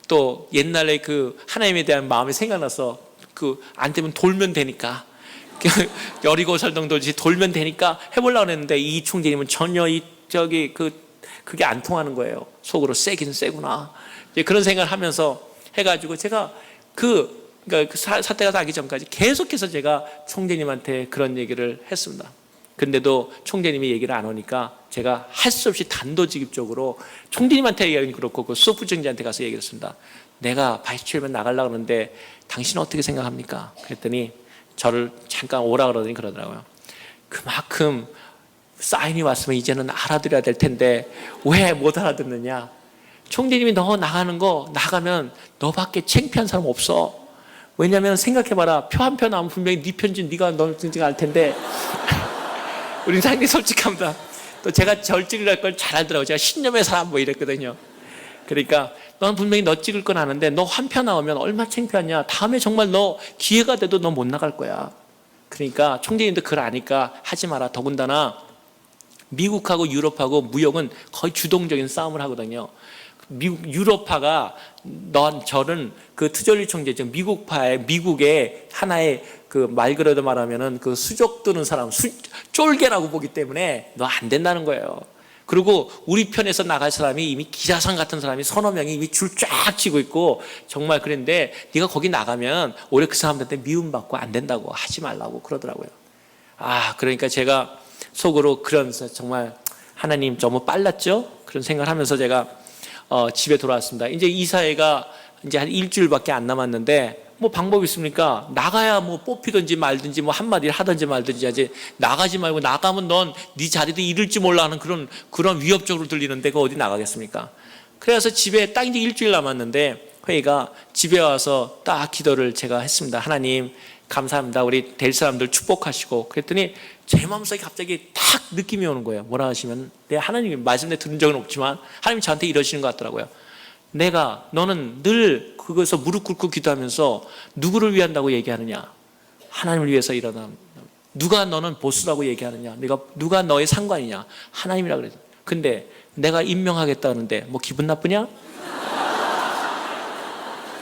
또 옛날에 하나님에 대한 마음이 생각나서, 안 되면 돌면 되니까, 여리고 설동돌지 돌면 되니까 해보려고 했는데, 이 총재님은 전혀 그게 안 통하는 거예요. 속으로 세긴 세구나. 이제 그런 생각을 하면서 해가지고, 제가 사태가 나기 전까지 계속해서 제가 총재님한테 그런 얘기를 했습니다. 근데도 총재님이 얘기를 안 하니까 제가 할 수 없이 단도직입적으로 총재님한테 얘기하긴 그렇고 수석부총재한테 가서 얘기를 했습니다. 내가 바이스 체어맨 나가려고 하는데 당신은 어떻게 생각합니까? 그랬더니 저를 잠깐 오라 그러더니 그러더라고요. 그만큼 사인이 왔으면 이제는 알아들어야 될 텐데 왜 못 알아듣느냐? 총재님이 너 나가면 너밖에 창피한 사람 없어. 왜냐하면 생각해봐라, 표 한 표 나오면 분명히 네 편지 네가 널 알 텐데. 우리 상당히 솔직합니다. 또 제가 절 찍을 걸 잘 알더라고요. 제가 신념의 사람 이랬거든요. 그러니까 넌 분명히 너 찍을 건 아는데 너 한 표 나오면 얼마나 창피하냐. 다음에 정말 너 기회가 돼도 너 못 나갈 거야. 그러니까 총재님도 그걸 아니까 하지 마라. 더군다나 미국하고 유럽하고 무역은 거의 주동적인 싸움을 하거든요. 유럽파가 저는 트절리 총재, 미국의 하나의 말 그대로 말하면은 수족 드는 사람, 쫄개라고 보기 때문에 너 안 된다는 거예요. 그리고 우리 편에서 나갈 사람이 이미 기자상 같은 사람이 서너 명이 이미 줄 쫙 치고 있고, 정말 그런데 네가 거기 나가면 오히려 그 사람들한테 미움받고 안 된다고, 하지 말라고 그러더라고요. 그러니까 제가 속으로 정말 하나님 너무 빨랐죠? 그런 생각을 하면서 제가 집에 돌아왔습니다. 이제 이사회가 이제 한 일주일밖에 안 남았는데, 방법이 있습니까? 나가야 뽑히든지 말든지 한마디를 하든지 말든지 하지. 나가지 말고, 나가면 넌 네 자리도 잃을지 몰라 하는 그런 위협적으로 들리는데 어디 나가겠습니까? 그래서 집에 딱 이제 일주일 남았는데, 회의가 집에 와서 딱 기도를 제가 했습니다. 하나님 감사합니다. 우리 될 사람들 축복하시고. 그랬더니 제 마음속에 갑자기 딱 느낌이 오는 거예요. 뭐라 하시면, 하나님 말씀 들은 적은 없지만 하나님이 저한테 이러시는 것 같더라고요. 너는 늘 그것에서 무릎 꿇고 기도하면서 누구를 위한다고 얘기하느냐? 하나님을 위해서 일어나. 누가 너는 보스라고 얘기하느냐? 누가 너의 상관이냐? 하나님이라 그래서. 근데 내가 임명하겠다는데 기분 나쁘냐?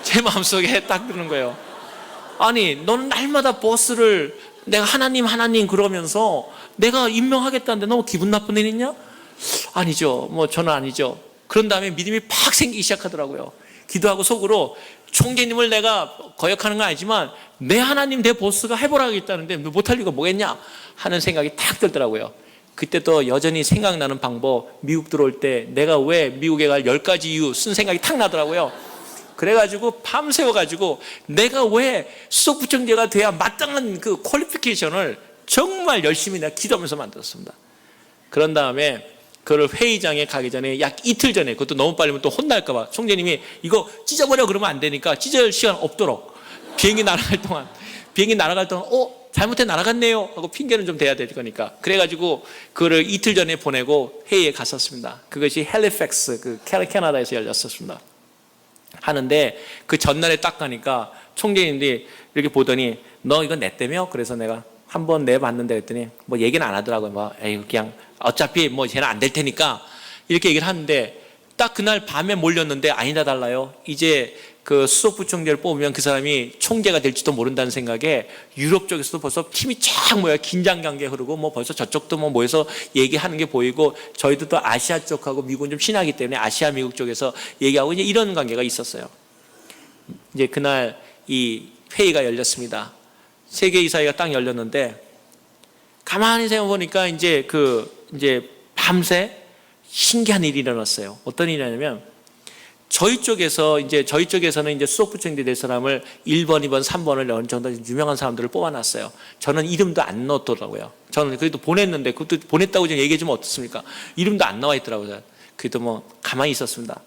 제 마음속에 딱 드는 거예요. 아니, 너는 날마다 보스를 내가 하나님 그러면서 내가 임명하겠다는데 너 기분 나쁜 일 있냐? 아니죠. 저는 아니죠. 그런 다음에 믿음이 팍 생기기 시작하더라고요. 기도하고 속으로, 총재님을 내가 거역하는 건 아니지만 내 하나님, 내 보스가 해보라고 했다는데 너 못할 이유가 뭐겠냐 하는 생각이 탁 들더라고요. 그때 또 여전히 생각나는 방법, 미국 들어올 때 내가 왜 미국에 갈 10가지 이유 쓴 생각이 탁 나더라고요. 그래가지고 밤새워가지고 내가 왜 수석부총재가 돼야 마땅한 퀄리피케이션을 정말 열심히 내가 기도하면서 만들었습니다. 그런 다음에 그걸 회의장에 가기 전에 약 이틀 전에, 그것도 너무 빨리면 또 혼날까봐 총재님이 이거 찢어버려 그러면 안 되니까 찢을 시간 없도록 비행기 날아갈 동안 잘못해 날아갔네요 하고 핑계는 좀 대야 될 거니까, 그래가지고 그거를 이틀 전에 보내고 회의에 갔었습니다. 그것이 헬리팩스 캐나다에서 열렸었습니다. 하는데 그 전날에 딱 가니까 총재님들이 이렇게 보더니 너 이거 냈다며? 그래서 내가 한번 내봤는데 그랬더니 얘기는 안 하더라고요. 에이 그냥 어차피 쟤는 안 될 테니까 이렇게 얘기를 하는데, 딱 그날 밤에 몰렸는데 아니다 달라요. 이제 그 수석부총재를 뽑으면 그 사람이 총재가 될지도 모른다는 생각에 유럽 쪽에서도 벌써 팀이 쫙 모여 긴장 관계 흐르고 뭐 벌써 저쪽도 뭐 모여서 얘기하는 게 보이고 저희도 또 아시아 쪽하고 미국은 좀 친하기 때문에 아시아 미국 쪽에서 얘기하고 이제 이런 관계가 있었어요. 이제 그날 이 회의가 열렸습니다. 세계 이사회가 딱 열렸는데 가만히 생각해 보니까 이제 밤새 신기한 일이 일어났어요. 어떤 일이냐면 저희 쪽에서는 이제 수석부총재 될 사람을 1번, 2번, 3번을 어느 정도 유명한 사람들을 뽑아놨어요. 저는 이름도 안 넣었더라고요. 저는 그래도 보냈는데 그것도 보냈다고 좀 얘기해 주면 어떻습니까? 이름도 안 나와 있더라고요. 그래도 뭐 가만히 있었습니다.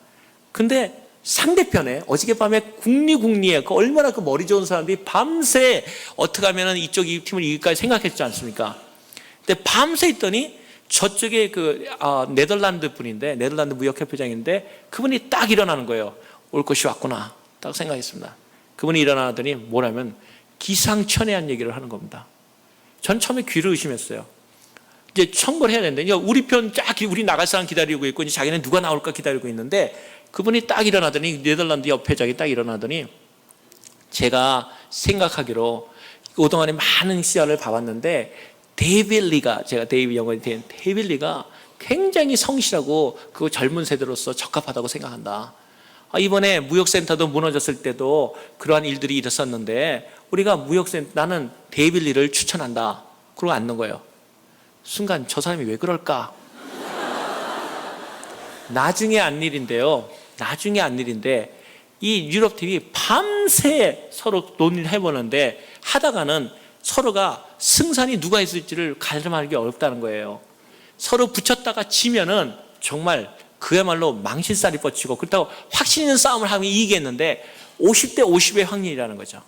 근데 상대편에 어저께밤에 국리에 그 얼마나 그 머리 좋은 사람들이 밤새 어떻게 하면 이쪽 이 팀을 이길까 생각했지 않습니까? 근데 밤새 있더니 저쪽에 네덜란드 분인데, 네덜란드 무역협회장인데 그분이 딱 일어나는 거예요. 올 것이 왔구나 딱 생각했습니다. 그분이 일어나더니 뭐라면 기상천외한 얘기를 하는 겁니다. 전 처음에 귀를 의심했어요. 이제 청구를 해야 되는데 우리 편 쫙 우리 나갈 사람 기다리고 있고 이제 자기는 누가 나올까 기다리고 있는데 그분이 딱 일어나더니 네덜란드 협회장이 딱 일어나더니 제가 생각하기로 그동안에 많은 시야를 봐왔는데 제가 데이비 영어에 대한 데이빌리가 굉장히 성실하고 그 젊은 세대로서 적합하다고 생각한다. 이번에 무역센터도 무너졌을 때도 그러한 일들이 일었었는데 우리가 나는 데이빌리를 추천한다. 그러고 앉는 거예요. 순간 저 사람이 왜 그럴까? 나중에 안 일인데요. 나중에 안 일인데 이 유럽팀이 밤새 서로 논의를 해보는데 하다가는 서로가 승산이 누가 있을지를 가늠하기 어렵다는 거예요. 서로 붙였다가 지면은 정말 그야말로 망신살이 뻗치고 그렇다고 확신 있는 싸움을 하면 이기겠는데 50대 50의 확률이라는 거죠.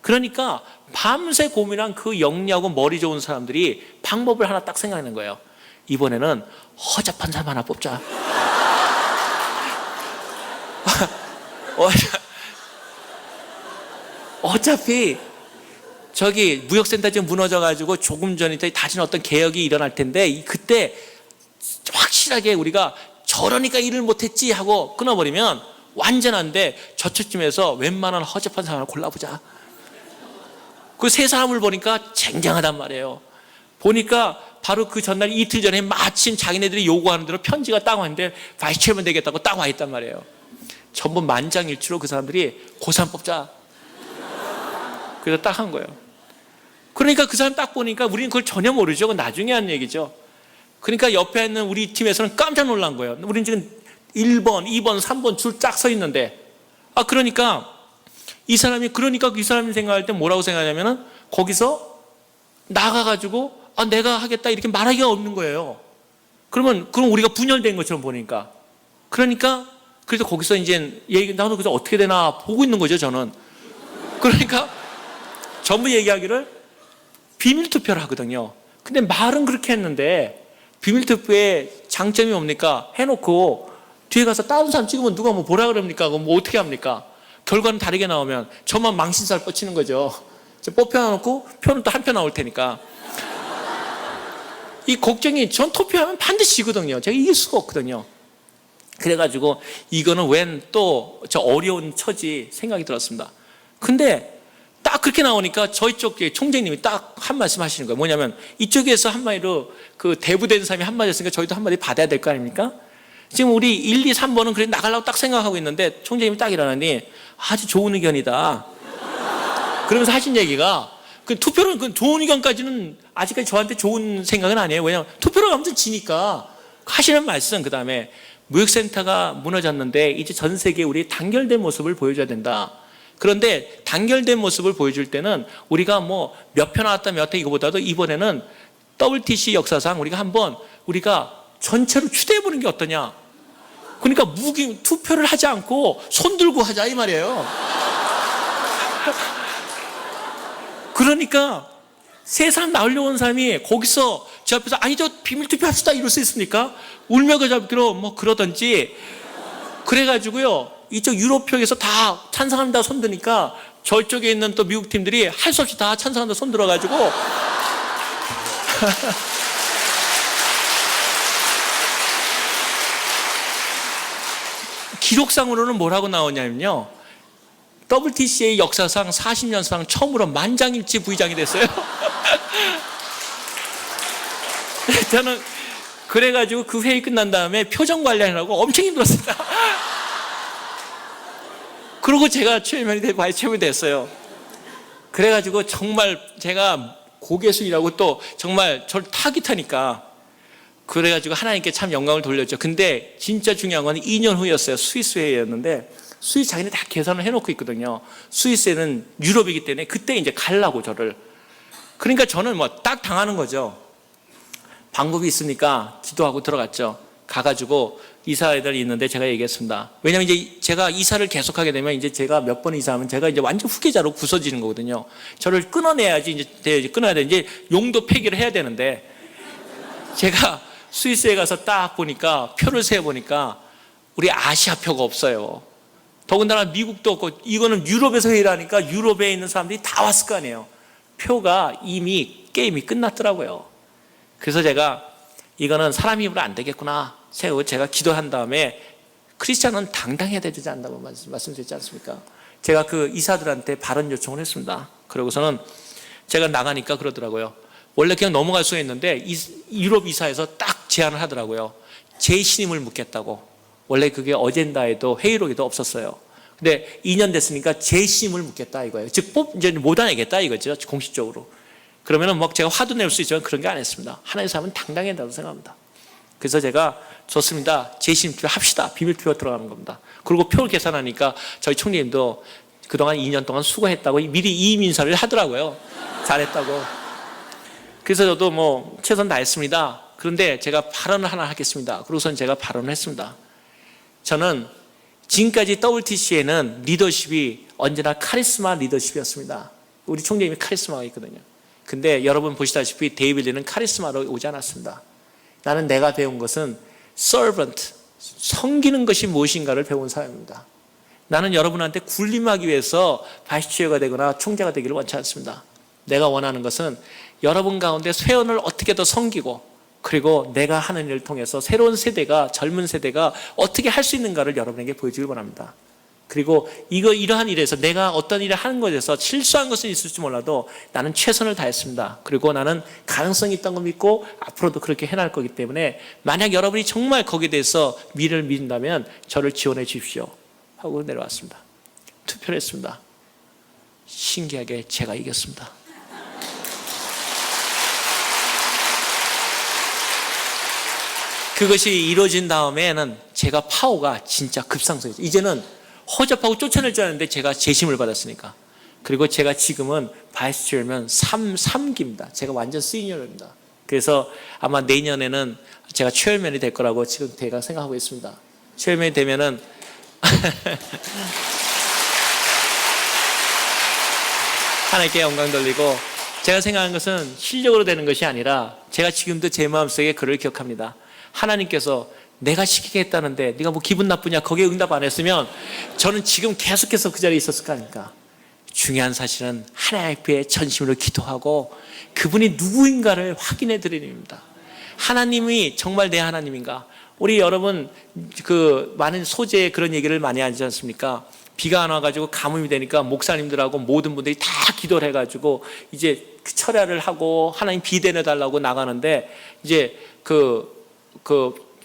그러니까 밤새 고민한 그 영리하고 머리 좋은 사람들이 방법을 하나 딱 생각하는 거예요. 이번에는 허접한 사람 하나 뽑자. 어차피 저기 무역센터 지금 무너져가지고 조금 전에 다시 어떤 개혁이 일어날 텐데 그때 확실하게 우리가 저러니까 일을 못했지 하고 끊어버리면 완전한데 저쪽쯤에서 웬만한 허접한 사람을 골라보자. 그 세 사람을 보니까 쟁쟁하단 말이에요. 보니까 바로 그 전날 이틀 전에 마침 자기네들이 요구하는 대로 편지가 딱 왔는데 바이스 체어맨 되겠다고 딱 와 있단 말이에요. 전부 만장일치로 그 사람들이 고3 뽑자. 그래서 딱 한 거예요. 그러니까 그 사람 딱 보니까 우리는 그걸 전혀 모르죠. 그건 나중에 한 얘기죠. 그러니까 옆에 있는 우리 팀에서는 깜짝 놀란 거예요. 우리는 지금 1번, 2번, 3번 줄 쫙 서 있는데 그러니까 이 사람이 생각할 때 뭐라고 생각하냐면은 거기서 나가가지고 내가 하겠다 이렇게 말하기가 없는 거예요. 그럼 우리가 분열된 것처럼 보니까. 그러니까 그래서 거기서 이제 나도 그래서 어떻게 되나 보고 있는 거죠, 저는. 그러니까 전부 얘기하기를 비밀투표를 하거든요. 근데 말은 그렇게 했는데 비밀투표의 장점이 뭡니까? 해놓고 뒤에 가서 다른 사람 찍으면 누가 뭐 뭐라 그럽니까? 그럼 뭐 어떻게 합니까? 결과는 다르게 나오면 저만 망신살 뻗치는 거죠. 뽑혀놓고 표는 또 한 표 나올 테니까. 이 걱정이 전 투표하면 반드시 지거든요. 제가 이길 수가 없거든요. 그래가지고 이거는 웬 또 저 어려운 처지 생각이 들었습니다. 근데 딱 그렇게 나오니까 저희 쪽 총재님이 딱 한 말씀 하시는 거예요. 뭐냐면 이쪽에서 한마디로 그 대부된 사람이 한마디 했으니까 저희도 한마디 받아야 될 거 아닙니까? 지금 우리 1, 2, 3번은 그래 나가려고 딱 생각하고 있는데 총재님이 딱 일어나니 아주 좋은 의견이다. 그러면서 하신 얘기가 투표는 좋은 의견까지는 아직까지 저한테 좋은 생각은 아니에요. 왜냐하면 투표로 가면 지니까 하시는 말씀 그 다음에 무역센터가 무너졌는데 이제 전 세계에 우리 단결된 모습을 보여줘야 된다. 그런데 단결된 모습을 보여줄 때는 우리가 뭐 몇 표 나왔다 몇 회 이거보다도 이번에는 WTC 역사상 우리가 전체로 추대해보는 게 어떠냐. 그러니까 투표를 하지 않고 손 들고 하자 이 말이에요. 그러니까 세 사람 나오려고 온 사람이 거기서 제 앞에서 저 비밀투표 합시다 이럴 수 있습니까? 울며그 잡기로 뭐 그러던지 그래가지고요 이쪽 유럽 쪽에서 다 찬성합니다 손 드니까 저쪽에 있는 또 미국 팀들이 할 수 없이 다 찬성한다 손 들어가지고 기록상으로는 뭐라고 나오냐면요, WTCA 역사상 40년상 처음으로 만장일치 부의장이 됐어요. 저는 그래가지고 그 회의 끝난 다음에 표정 관리하느라고 엄청 힘들었습니다. 그리고 제가 바이스 체어맨이 됐어요. 그래가지고 정말 제가 고개 숙이라고 또 정말 저를 타깃하니까, 그래가지고 하나님께 참 영광을 돌렸죠. 근데 진짜 중요한 건 2년 후였어요. 스위스 회의였는데, 스위스 자기네 다 계산을 해놓고 있거든요. 스위스에는 유럽이기 때문에 그때 이제 가려고 저를. 그러니까 저는 뭐 딱 당하는 거죠. 방법이 있으니까 기도하고 들어갔죠. 가가지고 이사애들이 있는데 제가 얘기했습니다. 왜냐면 이제 제가 이사를 계속하게 되면 이제 제가 몇 번 이사하면 제가 이제 완전 후계자로 부서지는 거거든요. 저를 끊어내야지 이제 끊어야 돼. 이제 용도 폐기를 해야 되는데, 제가 스위스에 가서 딱 보니까 표를 세 보니까 우리 아시아표가 없어요. 더군다나 미국도 없고, 이거는 유럽에서 회의를 하니까 유럽에 있는 사람들이 다 왔을 거 아니에요. 표가 이미 게임이 끝났더라고요. 그래서 제가 이거는 사람 힘으로 안 되겠구나 생각하고 제가 기도한 다음에, 크리스찬은 당당해야 되지 않는다고 말씀드렸지 않습니까? 제가 그 이사들한테 발언 요청을 했습니다. 그러고서는 제가 나가니까 그러더라고요. 원래 그냥 넘어갈 수가 있는데 유럽 이사에서 딱 제안을 하더라고요. 제 신임을 묻겠다고. 원래 그게 어젠다에도 회의록에도 없었어요. 근데 2년 됐으니까 제 신임을 묻겠다 이거예요. 즉 이제 못 안하겠다 이거죠, 공식적으로. 그러면은 뭐 제가 화도 낼 수 있지만 그런 게 안 했습니다. 하나님의 사람은 당당해야 된다고 생각합니다. 그래서 제가 좋습니다, 제 신임 투표 합시다. 비밀 투표 들어가는 겁니다. 그리고 표를 계산하니까 저희 총리님도 그동안 2년 동안 수고했다고 미리 이임 인사를 하더라고요. 잘했다고. 그래서 저도 뭐 최선 다했습니다. 그런데 제가 발언을 하나 하겠습니다. 그러고선 제가 발언을 했습니다. 저는 지금까지 WTC에는 리더십이 언제나 카리스마 리더십이었습니다. 우리 총재님이 카리스마가 있거든요. 근데 여러분 보시다시피 데이빌리는 카리스마로 오지 않았습니다. 나는 내가 배운 것은 servant, 섬기는 것이 무엇인가를 배운 사람입니다. 나는 여러분한테 군림하기 위해서 바이스체어가 되거나 총재가 되기를 원치 않습니다. 내가 원하는 것은 여러분 가운데 회원을 어떻게 더 섬기고, 그리고 내가 하는 일을 통해서 새로운 세대가, 젊은 세대가 어떻게 할 수 있는가를 여러분에게 보여주길 원합니다. 그리고 이러한 일에서 내가 어떤 일을 하는 것에서 실수한 것은 있을지 몰라도 나는 최선을 다했습니다. 그리고 나는 가능성이 있다는 걸 믿고 앞으로도 그렇게 해나갈 거기 때문에, 만약 여러분이 정말 거기에 대해서 미래를 믿는다면 저를 지원해 주십시오 하고 내려왔습니다. 투표를 했습니다. 신기하게 제가 이겼습니다. 그것이 이루어진 다음에는 제가 파워가 진짜 급상승했죠. 이제는 허접하고 쫓아낼 줄 알았는데 제가 재심을 받았으니까. 그리고 제가 지금은 바이스 체어맨 3기입니다. 제가 완전 시니어입니다. 그래서 아마 내년에는 제가 체어맨이 될 거라고 지금 제가 생각하고 있습니다. 체어맨이 되면은 하나님께 영광 돌리고, 제가 생각하는 것은 실력으로 되는 것이 아니라, 제가 지금도 제 마음속에 그를 기억합니다. 하나님께서 내가 시키게 했다는데 네가 뭐 기분 나쁘냐, 거기에 응답 안 했으면 저는 지금 계속해서 그 자리에 있었을 거 아닙니까? 중요한 사실은 하나님 앞에 전심으로 기도하고 그분이 누구인가를 확인해 드리는 일입니다. 하나님이 정말 내 하나님인가? 우리 여러분 그 많은 소재에 그런 얘기를 많이 하지 않습니까? 비가 안 와가지고 가뭄이 되니까 목사님들하고 모든 분들이 다 기도를 해가지고 이제 철야를 하고 하나님 비 내려달라고 나가는데, 이제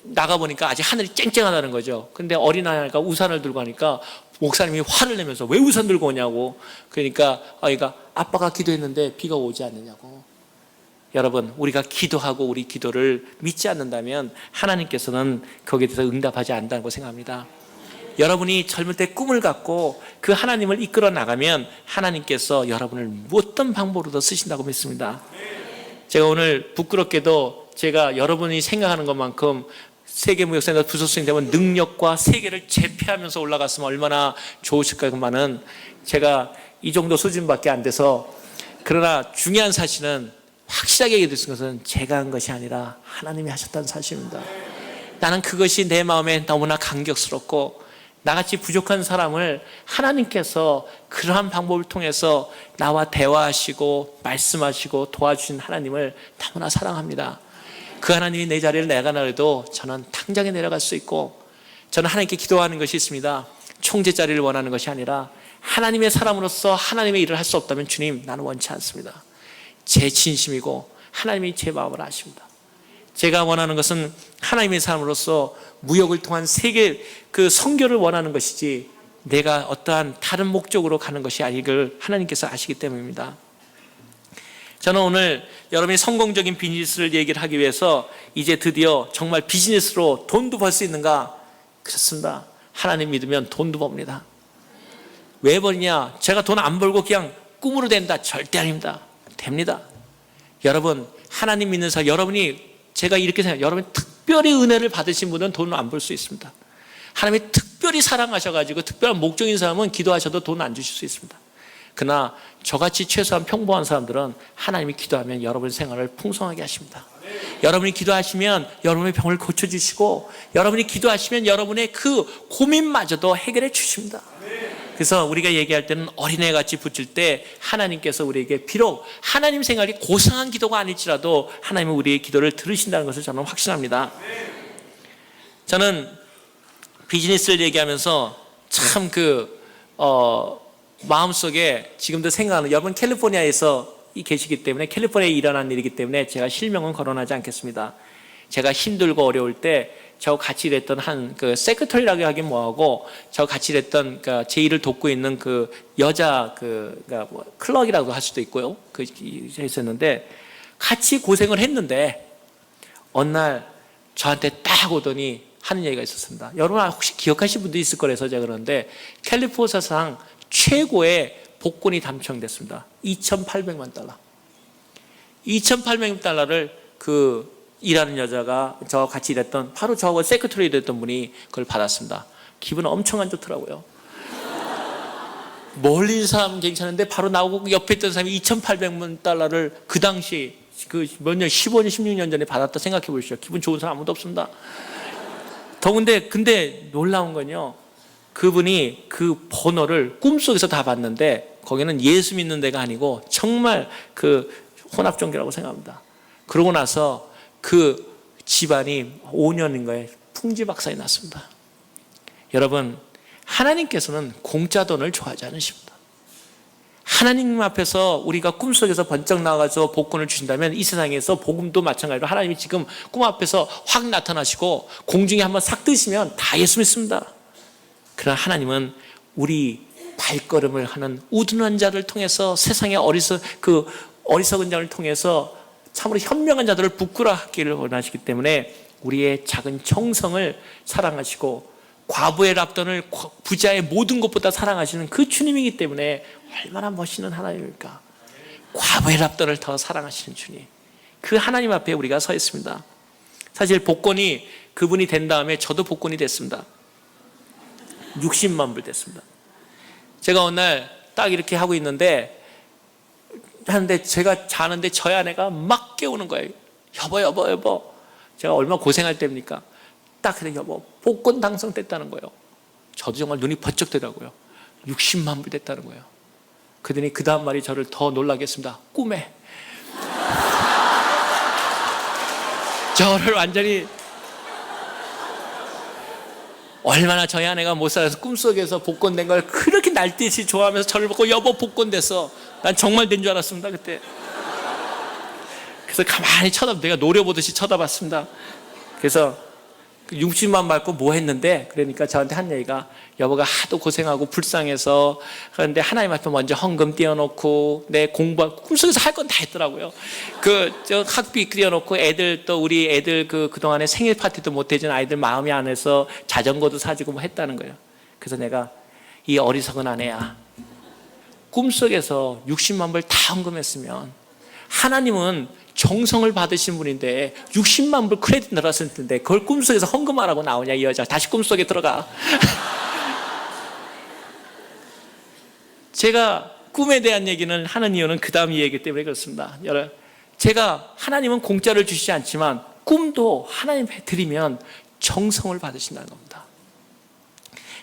나가보니까 아직 하늘이 쨍쨍하다는 거죠. 근데 어린아이가 우산을 들고 가니까 목사님이 화를 내면서 왜 우산 들고 오냐고. 그러니까 아이가 아빠가 기도했는데 비가 오지 않느냐고. 여러분, 우리가 기도하고 우리 기도를 믿지 않는다면 하나님께서는 거기에 대해서 응답하지 않는다고 생각합니다. 여러분이 젊을 때 꿈을 갖고 그 하나님을 이끌어 나가면 하나님께서 여러분을 어떤 방법으로도 쓰신다고 믿습니다. 제가 오늘 부끄럽게도 제가 여러분이 생각하는 것만큼 세계무역센터 부소스님 되면 능력과 세계를 제패하면서 올라갔으면 얼마나 좋으실까요만은 제가 이 정도 수준밖에 안 돼서, 그러나 중요한 사실은 확실하게 얘기해 드린 것은 제가 한 것이 아니라 하나님이 하셨다는 사실입니다. 나는 그것이 내 마음에 너무나 감격스럽고, 나같이 부족한 사람을 하나님께서 그러한 방법을 통해서 나와 대화하시고 말씀하시고 도와주신 하나님을 너무나 사랑합니다. 그 하나님이 내 자리를 내가 나래도 저는 당장에 내려갈 수 있고, 저는 하나님께 기도하는 것이 있습니다. 총재 자리를 원하는 것이 아니라 하나님의 사람으로서 하나님의 일을 할 수 없다면 주님, 나는 원치 않습니다. 제 진심이고 하나님이 제 마음을 아십니다. 제가 원하는 것은 하나님의 사람으로서 무역을 통한 세계 그 선교를 원하는 것이지 내가 어떠한 다른 목적으로 가는 것이 아니길 하나님께서 아시기 때문입니다. 저는 오늘 여러분이 성공적인 비즈니스를 얘기를 하기 위해서 이제 드디어 정말 비즈니스로 돈도 벌 수 있는가? 그렇습니다. 하나님 믿으면 돈도 법니다. 왜 버리냐? 제가 돈 안 벌고 그냥 꿈으로 된다? 절대 아닙니다. 됩니다. 여러분, 하나님 믿는 사람, 여러분이 제가 이렇게 생각해요. 여러분이 특별히 은혜를 받으신 분은 돈을 안 벌 수 있습니다. 하나님이 특별히 사랑하셔가지고 특별한 목적인 사람은 기도하셔도 돈 안 주실 수 있습니다. 그러나 저같이 최소한 평범한 사람들은 하나님이 기도하면 여러분 생활을 풍성하게 하십니다. 여러분이 기도하시면 여러분의 병을 고쳐주시고 여러분이 기도하시면 여러분의 그 고민마저도 해결해 주십니다. 그래서 우리가 얘기할 때는 어린애같이 붙일 때 하나님께서 우리에게 비록 하나님 생각이 고상한 기도가 아닐지라도 하나님은 우리의 기도를 들으신다는 것을 저는 확신합니다. 저는 비즈니스를 얘기하면서 참 마음속에 지금도 생각하는, 여러분 캘리포니아에서 계시기 때문에 캘리포니아에 일어난 일이기 때문에 제가 실명은 거론하지 않겠습니다. 제가 힘들고 어려울 때 저 같이 일했던 세크터리라고 하긴 뭐하고 저 같이 일했던 제 일을 돕고 있는 그 여자 클럭이라고 할 수도 있고요. 있었는데 같이 고생을 했는데 어느 날 저한테 딱 오더니 하는 얘기가 있었습니다. 여러분 혹시 기억하시는 분도 있을 거라서 제가 그러는데 캘리포니아사상 최고의 복권이 당첨됐습니다. 2,800만 달러. 2,800만 달러를 일하는 여자가 저 같이 일했던 바로 저하고 세크터리 됐던 분이 그걸 받았습니다. 기분 엄청 안 좋더라고요. 멀리 있는 사람은 괜찮은데 바로 나오고 옆에 있던 사람이 2,800만 달러를 그 당시 몇 년, 15년, 16년 전에 받았다 생각해 보시죠. 기분 좋은 사람 아무도 없습니다. 근데 놀라운 건요. 그분이 그 번호를 꿈속에서 다 봤는데 거기는 예수 믿는 데가 아니고 정말 혼합 종교라고 생각합니다. 그러고 나서 그 집안이 5년인가에 풍지박산이 났습니다. 여러분, 하나님께서는 공짜 돈을 좋아하지 않으십니다. 하나님 앞에서 우리가 꿈속에서 번쩍 나가서 복권을 주신다면 이 세상에서 복음도 마찬가지로 하나님이 지금 꿈 앞에서 확 나타나시고 공중에 한번 싹 뜨시면 다 예수 믿습니다. 그러나 하나님은 우리 발걸음을 하는 우둔한 자를 통해서 세상의 어리석은 자를 통해서 참으로 현명한 자들을 부끄러워하기를 원하시기 때문에 우리의 작은 정성을 사랑하시고 과부의 랍돈을 부자의 모든 것보다 사랑하시는 그 주님이기 때문에 얼마나 멋있는 하나님입니까? 과부의 랍돈을 더 사랑하시는 주님, 그 하나님 앞에 우리가 서 있습니다. 사실 복권이 그분이 된 다음에 저도 복권이 됐습니다. 60만 불 됐습니다. 제가 어느 날 딱 이렇게 하고 있는데 하는데 제가 자는데 저희 아내가 막 깨우는 거예요. 여보. 제가 얼마나 고생할 때입니까? 딱 그래, 여보, 복권 당선됐다는 거예요. 저도 정말 눈이 번쩍 뜨더라고요. 60만 불 됐다는 거예요. 그러더니 그 다음 말이 저를 더 놀라게 했습니다. 꿈에. 저를 완전히 얼마나 저희 아내가 못 살아서 꿈속에서 복권 된 걸 그렇게 날뛰듯이 좋아하면서 저를 보고 여보 복권 됐어. 난 정말 된 줄 알았습니다 그때. 그래서 가만히 내가 노려보듯이 쳐다봤습니다. 그래서 60만 받고 뭐 했는데, 그러니까 저한테 한 얘기가, 여보가 하도 고생하고 불쌍해서 그런데 하나님 앞에 먼저 헌금 띄워놓고 내 꿈속에서 할 건 다 했더라고요. 학비 띄워놓고 애들 또 우리 애들 그동안에 생일 파티도 못 해준 아이들 마음이 안에서 자전거도 사주고 뭐 했다는 거예요. 그래서 내가 이 어리석은 아내야, 꿈속에서 60만 불 다 헌금했으면 하나님은 정성을 받으신 분인데 60만 불 크레딧 늘었을 텐데 그걸 꿈속에서 헌금하라고 나오냐 이 여자. 다시 꿈속에 들어가. 제가 꿈에 대한 얘기는 하는 이유는 그 다음 이야기 때문에 그렇습니다. 제가 하나님은 공짜를 주시지 않지만 꿈도 하나님께 드리면 정성을 받으신다는 겁니다.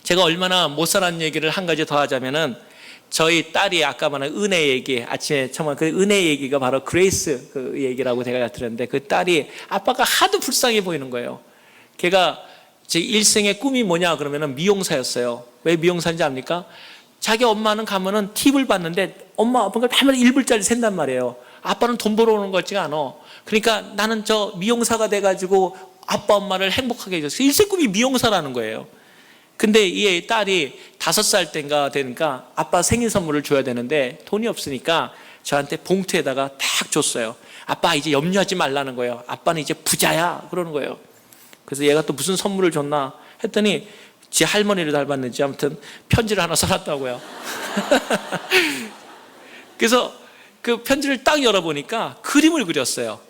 제가 얼마나 못 살았는 얘기를 한 가지 더 하자면은, 저희 딸이 아까 말한 은혜 얘기, 아침에 정말 그 은혜 얘기가 바로 그레이스 얘기라고 제가 들었는데, 그 딸이 아빠가 하도 불쌍해 보이는 거예요. 걔가 제 일생의 꿈이 뭐냐 그러면은 미용사였어요. 왜 미용사인지 압니까? 자기 엄마는 가면은 팁을 받는데 엄마 아빠가 맨날 1불짜리 센단 말이에요. 아빠는 돈 벌어오는 것 같지가 않아. 그러니까 나는 저 미용사가 돼가지고 아빠 엄마를 행복하게 해줬어요. 일생 꿈이 미용사라는 거예요. 근데 이 딸이 5살 때인가 되니까 아빠 생일 선물을 줘야 되는데 돈이 없으니까 저한테 봉투에다가 딱 줬어요. 아빠 이제 염려하지 말라는 거예요. 아빠는 이제 부자야 그러는 거예요. 그래서 얘가 또 무슨 선물을 줬나 했더니 지 할머니를 닮았는지 아무튼 편지를 하나 써놨다고요. 그래서 그 편지를 딱 열어보니까 그림을 그렸어요.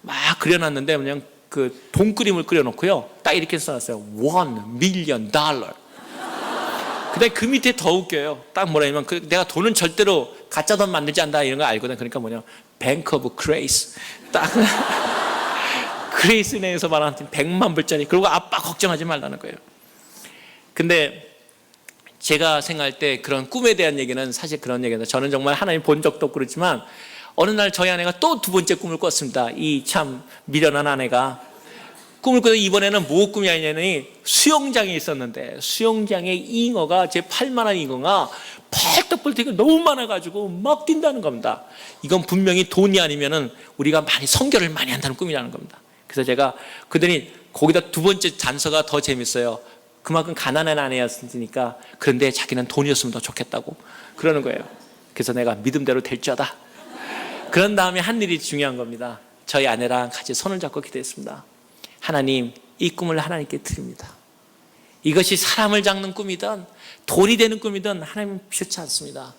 막 그려놨는데 그냥 그 돈 그림을 그려놓고요. 딱 이렇게 써놨어요. $1 million. 근데 그 밑에 더 웃겨요. 딱 뭐라 하면 내가 돈은 절대로 가짜 돈 만들지 않는다 이런 거 알거든. 그러니까 뭐냐, Bank of Grace. 딱 그레이스 은행에서 말하는 100만 불짜리. 그리고 아빠 걱정하지 말라는 거예요. 근데 제가 생각할 때 그런 꿈에 대한 얘기는 사실 그런 얘기입니다. 저는 정말 하나님 본 적도 없고 그렇지만 어느 날 저희 아내가 또 2번째 꿈을 꿨습니다. 이 참 미련한 아내가 꿈을 꿔서 이번에는 뭐 꿈이 아니냐니 수영장에 있었는데 수영장에 잉어가 제 팔만한 잉어가 펄떡펄떡 너무 많아가지고 막 뛴다는 겁니다. 이건 분명히 돈이 아니면은 우리가 많이 성결을 많이 한다는 꿈이라는 겁니다. 그래서 제가 그랬더니 거기다 2번째 단서가 더 재밌어요. 그만큼 가난한 아내였으니까 그런데 자기는 돈이었으면 더 좋겠다고 그러는 거예요. 그래서 내가 믿음대로 될 줄알아. 그런 다음에 한 일이 중요한 겁니다. 저희 아내랑 같이 손을 잡고 기도했습니다. 하나님, 이 꿈을 하나님께 드립니다. 이것이 사람을 잡는 꿈이든 돈이 되는 꿈이든 하나님은 필요치 않습니다.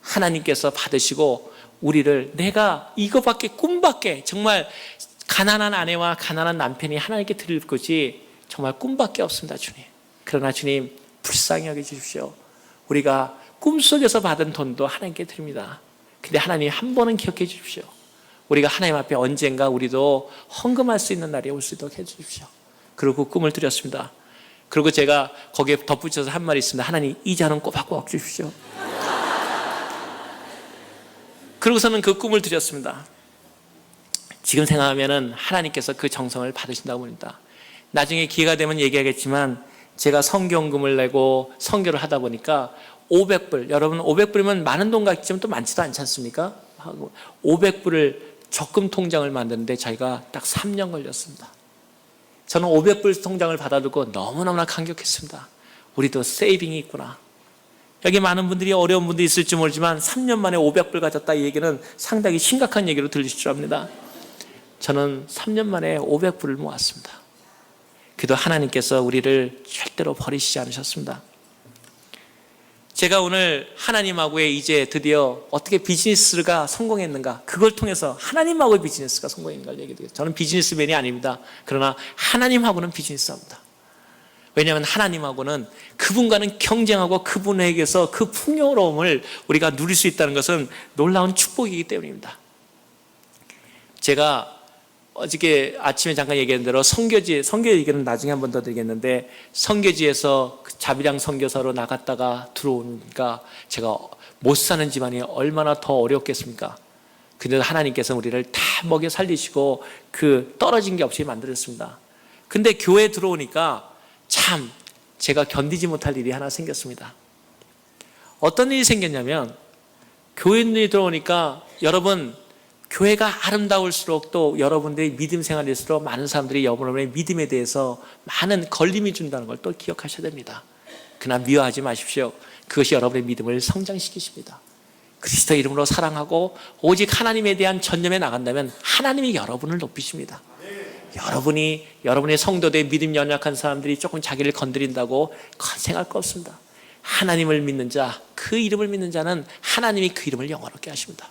하나님께서 받으시고 우리를 내가 이거밖에 꿈밖에 정말 가난한 아내와 가난한 남편이 하나님께 드릴 것이 정말 꿈밖에 없습니다. 주님. 그러나 주님 불쌍히 여겨주십시오. 우리가 꿈속에서 받은 돈도 하나님께 드립니다. 근데 하나님 한 번은 기억해 주십시오. 우리가 하나님 앞에 언젠가 우리도 헌금할 수 있는 날이 올 수 있도록 해 주십시오. 그리고 꿈을 드렸습니다. 그리고 제가 거기에 덧붙여서 한 말이 있습니다. 하나님 이자는 꼬박꼬박 주십시오. 그러고서는 그 꿈을 드렸습니다. 지금 생각하면 하나님께서 그 정성을 받으신다고 봅니다. 나중에 기회가 되면 얘기하겠지만 제가 성경금을 내고 선교를 하다 보니까 500불, 여러분 500불이면 많은 돈 같지만 또 많지도 않지 않습니까? 500불을 적금 통장을 만드는데 저희가 딱 3년 걸렸습니다. 저는 500불 통장을 받아두고 너무너무나 감격했습니다. 우리도 세이빙이 있구나. 여기 많은 분들이 어려운 분들이 있을지 모르지만 3년 만에 500불 가졌다 이 얘기는 상당히 심각한 얘기로 들리실 줄 압니다. 저는 3년 만에 500불을 모았습니다. 그래도 하나님께서 우리를 절대로 버리시지 않으셨습니다. 제가 오늘 하나님하고의 이제 드디어 어떻게 비즈니스가 성공했는가, 그걸 통해서 하나님하고의 비즈니스가 성공했는가를 얘기해드려요. 저는 비즈니스맨이 아닙니다. 그러나 하나님하고는 비즈니스합니다. 왜냐하면 하나님하고는 그분과는 경쟁하고 그분에게서 그 풍요로움을 우리가 누릴 수 있다는 것은 놀라운 축복이기 때문입니다. 제가 어저께 아침에 잠깐 얘기한 대로 선교 얘기는 나중에 한 번 더 드리겠는데, 선교지에서 자비랑 선교사로 나갔다가 들어오니까 제가 못 사는 집안이 얼마나 더 어렵겠습니까? 근데 하나님께서 우리를 다 먹여 살리시고 그 떨어진 게 없이 만들었습니다. 근데 교회에 들어오니까 참 제가 견디지 못할 일이 하나 생겼습니다. 어떤 일이 생겼냐면, 교인들이 들어오니까 여러분, 교회가 아름다울수록 또 여러분들의 믿음 생활일수록 많은 사람들이 여러분의 믿음에 대해서 많은 걸림이 준다는 걸 또 기억하셔야 됩니다. 그러나 미워하지 마십시오. 그것이 여러분의 믿음을 성장시키십니다. 그리스도 이름으로 사랑하고 오직 하나님에 대한 전념에 나간다면 하나님이 여러분을 높이십니다. 여러분이 여러분의 성도들의 믿음 연약한 사람들이 조금 자기를 건드린다고 생각할 거 없습니다. 하나님을 믿는 자, 그 이름을 믿는 자는 하나님이 그 이름을 영원하게 하십니다.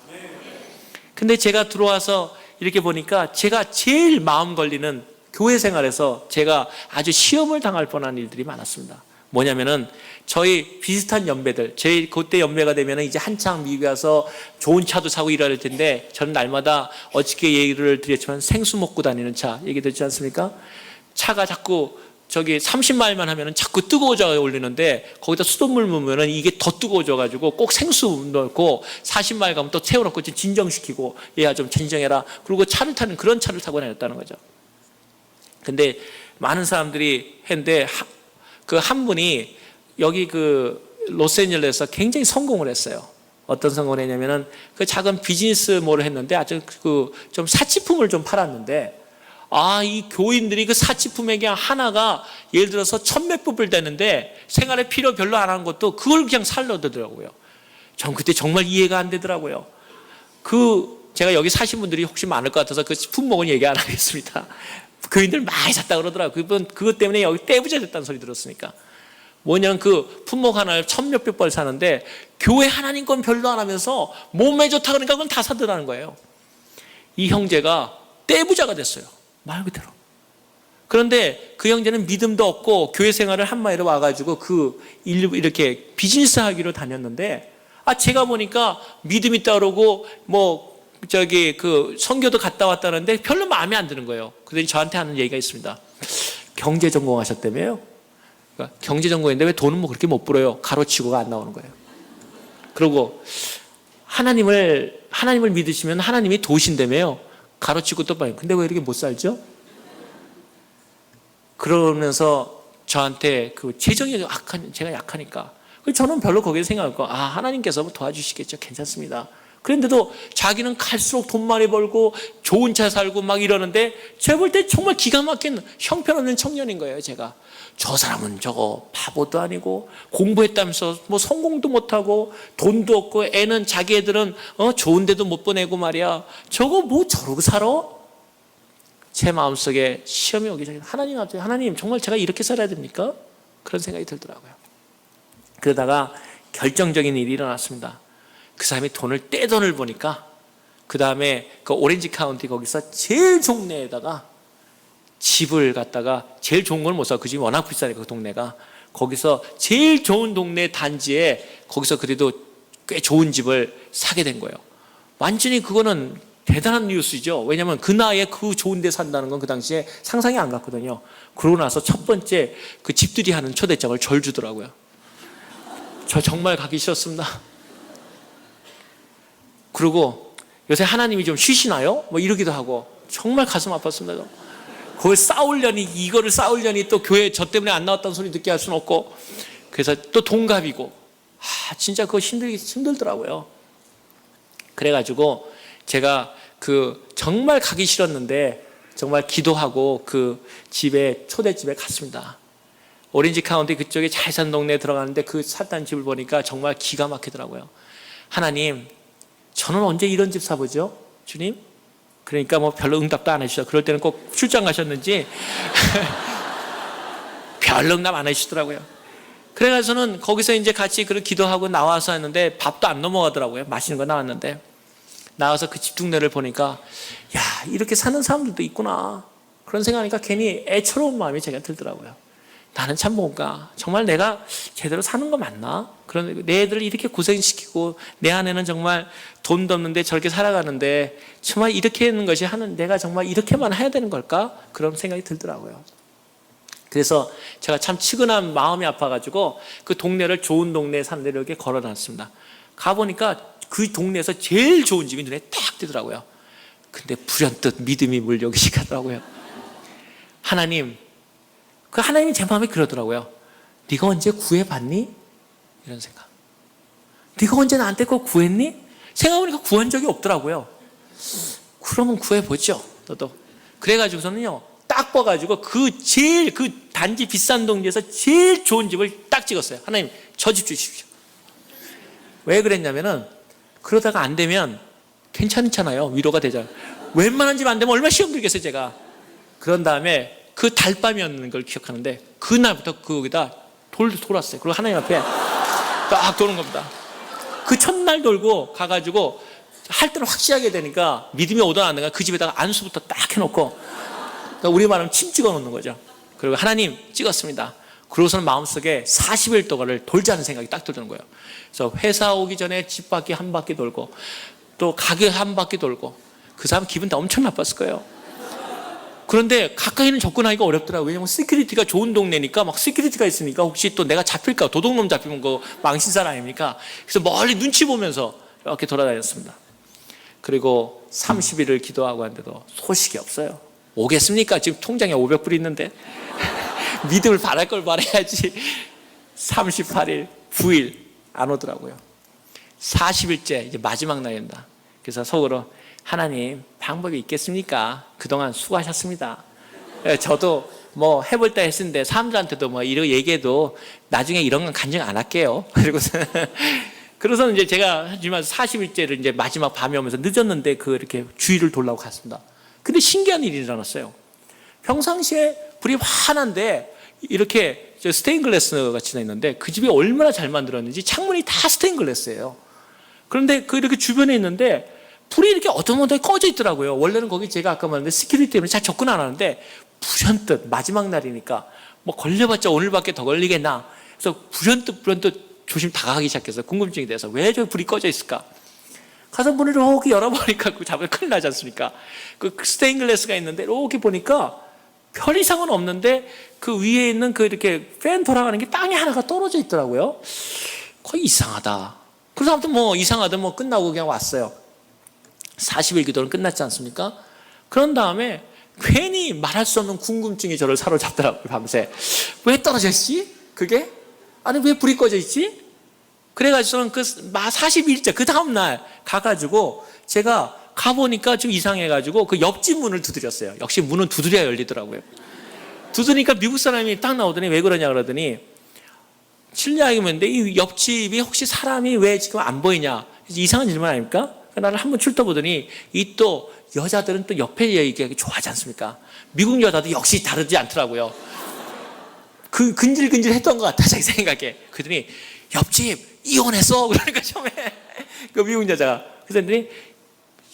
근데 제가 들어와서 이렇게 보니까 제가 제일 마음 걸리는 교회 생활에서 제가 아주 시험을 당할 뻔한 일들이 많았습니다. 뭐냐면은 저희 비슷한 연배들, 저희 그때 연배가 되면은 이제 한창 미국에 와서 좋은 차도 사고 이럴 텐데, 저는 날마다 어저께 얘기를 드렸지만 생수 먹고 다니는 차 얘기 듣지 않습니까? 차가 자꾸 저기 30마일만 하면은 자꾸 뜨거워져 올리는데 거기다 수돗물 넣으면은 이게 더 뜨거워져가지고 꼭 생수 넣고 40마일 가면 또 채워놓고 좀 진정시키고, 얘야 좀 진정해라. 그리고 차를 타는 그런 차를 타고 다녔다는 거죠. 근데 많은 사람들이 했는데 그 한 분이 여기 그 로스앤젤레스에서 굉장히 성공을 했어요. 어떤 성공을 했냐면은 그 작은 비즈니스 몰을 했는데 아주 그 좀 사치품을 좀 팔았는데 이 교인들이 그 사치품에게 하나가 예를 들어서 1,000몇 불 되는데 생활에 필요 별로 안 한 것도 그걸 그냥 살려더라고요. 전 그때 정말 이해가 안 되더라고요. 제가 여기 사신 분들이 혹시 많을 것 같아서 그 품목은 얘기 안 하겠습니다. 교인들 많이 샀다 그러더라고요. 그것 때문에 여기 떼부자 됐다는 소리 들었으니까. 뭐냐면 그 품목 하나를 1,000몇백 벌 사는데 교회 하나님 건 별로 안 하면서 몸에 좋다 그러니까 그건 다 사더라는 거예요. 이 형제가 떼부자가 됐어요. 말 그대로. 그런데 그 형제는 믿음도 없고 교회 생활을 한마디로 와가지고 이렇게 비즈니스 하기로 다녔는데 제가 보니까 믿음 있다 그러고 그 선교도 갔다 왔다는데 별로 마음에 안 드는 거예요. 그랬더니 저한테 하는 얘기가 있습니다. 경제 전공하셨다며요? 그러니까 경제 전공인데 왜 돈은 그렇게 못 벌어요? 가로치고가 안 나오는 거예요. 그리고 하나님을 믿으시면 하나님이 도우신다며요. 가로치고 또 봐요. 근데 왜 이렇게 못 살죠? 그러면서 저한테 재정이 제가 약하니까. 저는 별로 거기에 생각하고 하나님께서 도와주시겠죠. 괜찮습니다. 그런데도 자기는 갈수록 돈 많이 벌고 좋은 차 살고 막 이러는데 제가 볼 때 정말 기가 막힌 형편없는 청년인 거예요. 제가 저 사람은 저거 바보도 아니고 공부했다면서 성공도 못하고 돈도 없고 애는 자기 애들은 좋은 데도 못 보내고 말이야. 저거 저러고 살아? 제 마음속에 시험이 오기 전에 하나님 앞에 하나님 정말 제가 이렇게 살아야 됩니까? 그런 생각이 들더라고요. 그러다가 결정적인 일이 일어났습니다. 그 사람이 떼돈을 보니까 그 다음에 그 오렌지 카운티 거기서 제일 동네에다가 집을 갖다가 제일 좋은 걸 못 사. 그 집이 워낙 비싸니까 그 동네가 거기서 제일 좋은 동네 단지에 거기서 그래도 꽤 좋은 집을 사게 된 거예요. 완전히 그거는 대단한 뉴스죠. 왜냐하면 그 나이에 그 좋은 데 산다는 건 그 당시에 상상이 안 갔거든요. 그러고 나서 첫 번째 그 집들이 하는 초대장을 절 주더라고요. 저 정말 가기 싫었습니다. 그리고 요새 하나님이 좀 쉬시나요? 이러기도 하고 정말 가슴 아팠습니다. 이거를 싸우려니 또 교회 저 때문에 안 나왔다는 소리 듣게 할 수는 없고 그래서 또 동갑이고 진짜 그거 힘들더라고요. 그래가지고 제가 정말 가기 싫었는데 정말 기도하고 그 초대집에 갔습니다. 오렌지 카운티 그쪽에 잘 산 동네에 들어가는데 그 샀다는 집을 보니까 정말 기가 막히더라고요. 하나님, 저는 언제 이런 집 사보죠? 주님? 그러니까 별로 응답도 안 해주셔. 그럴 때는 꼭 출장 가셨는지 별로 응답 안 해주시더라고요. 그래가지고는 거기서 이제 같이 기도하고 나와서 했는데 밥도 안 넘어가더라고요. 맛있는 거 나왔는데 나와서 그 집둥네를 보니까 이렇게 사는 사람들도 있구나 그런 생각하니까 괜히 애처로운 마음이 제가 들더라고요. 나는 참 정말 내가 제대로 사는 거 맞나? 그런데 내 애들을 이렇게 고생시키고 내 아내는 정말 돈도 없는데 저렇게 살아가는데 정말 이렇게 하는 것이 내가 정말 이렇게만 해야 되는 걸까? 그런 생각이 들더라고요. 그래서 제가 참 측은한 마음이 아파가지고 그 동네를 좋은 동네에 사는 데를 이렇게 걸어놨습니다. 가보니까 그 동네에서 제일 좋은 집이 눈에 딱 띄더라고요. 근데 불현듯 믿음이 물려오기 시작하더라고요. 하나님이 제 마음에 그러더라고요. 네가 언제 구해봤니? 이런 생각. 네가 언제 나한테 그거 구했니? 생각해보니까 구한 적이 없더라고요. 그러면 구해보죠, 너도. 그래가지고서는요, 딱 봐가지고 그 단지 비싼 동네에서 제일 좋은 집을 딱 찍었어요. 하나님, 저 집 주십시오. 왜 그랬냐면은, 그러다가 안 되면 괜찮잖아요. 위로가 되잖아요. 웬만한 집 안 되면 얼마나 시험 들겠어요, 제가. 그런 다음에 그 달밤이었는 걸 기억하는데 그날부터 거기다 돌았어요. 그리고 하나님 앞에 딱 도는 겁니다. 그 첫날 돌고 가가지고 할 때는 확실하게 되니까 믿음이 오든 안 오든 그 집에다가 안수부터 딱 해놓고 그러니까 우리 말하면 침 찍어 놓는 거죠. 그리고 하나님 찍었습니다. 그러고서는 마음속에 40일 동안을 돌자는 생각이 딱 들는 거예요. 그래서 회사 오기 전에 집 밖에 한 바퀴 돌고 또 가게 한 바퀴 돌고 그 사람 기분 다 엄청 나빴을 거예요. 그런데 가까이는 접근하기가 어렵더라고요. 왜냐면 시큐리티가 좋은 동네니까 막 시큐리티가 있으니까 혹시 또 내가 잡힐까 도둑놈 잡히면 그거 망신살 아닙니까? 그래서 멀리 눈치 보면서 이렇게 돌아다녔습니다. 그리고 30일을 기도하고 하는데도 소식이 없어요. 오겠습니까? 지금 통장에 500불 있는데. 믿음을 바랄 걸 바라야지. 38일, 9일 안 오더라고요. 40일째 이제 마지막 날입니다. 그래서 속으로 하나님 방법이 있겠습니까? 그동안 수고하셨습니다. 저도 뭐 해볼 때 했는데 사람들한테도 뭐 이런 얘기해도 나중에 이런 건 간증 안 할게요. 그래서 이제 제가 하지만 40일째를 이제 마지막 밤이 오면서 늦었는데 이렇게 주위를 돌라고 갔습니다. 근데 신기한 일이 일어났어요. 평상시에 불이 환한데 이렇게 스테인글라스가 지나 있는데 그 집이 얼마나 잘 만들었는지 창문이 다 스테인글라스예요. 그런데 이렇게 주변에 있는데 불이 이렇게 어두컴어두컴 꺼져 있더라고요. 원래는 거기 제가 아까 말했는데 시큐리티 때문에 잘 접근 안 하는데 불현듯 마지막 날이니까 뭐 걸려봤자 오늘밖에 더 걸리겠나. 그래서 불현듯 조심 다가가기 시작해서 궁금증이 돼서 왜 저 불이 꺼져 있을까? 가서 문을 이렇게 열어보니까 잡으면 큰일 나지 않습니까? 그 스테인글라스가 있는데 이렇게 보니까 별 이상은 없는데 그 위에 있는 이렇게 팬 돌아가는 게 땅에 하나가 떨어져 있더라고요. 거의 이상하다. 그래서 아무튼 뭐 이상하다 뭐 끝나고 그냥 왔어요. 40일 기도는 끝났지 않습니까? 그런 다음에 괜히 말할 수 없는 궁금증이 저를 사로잡더라고요. 밤새. 왜 떨어졌지? 그게? 아니 왜 불이 꺼져 있지? 그래가지고 저는 40일째 그 다음날 가가지고 제가 가보니까 좀 이상해가지고 그 옆집 문을 두드렸어요. 역시 문은 두드려야 열리더라고요. 두드리니까 미국 사람이 딱 나오더니 왜 그러냐 그러더니 실례하게 묻는데 이 옆집이 혹시 사람이 왜 지금 안 보이냐? 이상한 질문 아닙니까? 나를 한번 훑어보더니 이 또 여자들은 또 옆에 얘기하기 좋아하지 않습니까? 미국 여자도 역시 다르지 않더라고요. 근질근질 했던 것 같아 자기 생각에. 그러더니 옆집 이혼했어 그러니까 처음에 그 미국 여자가 그랬더니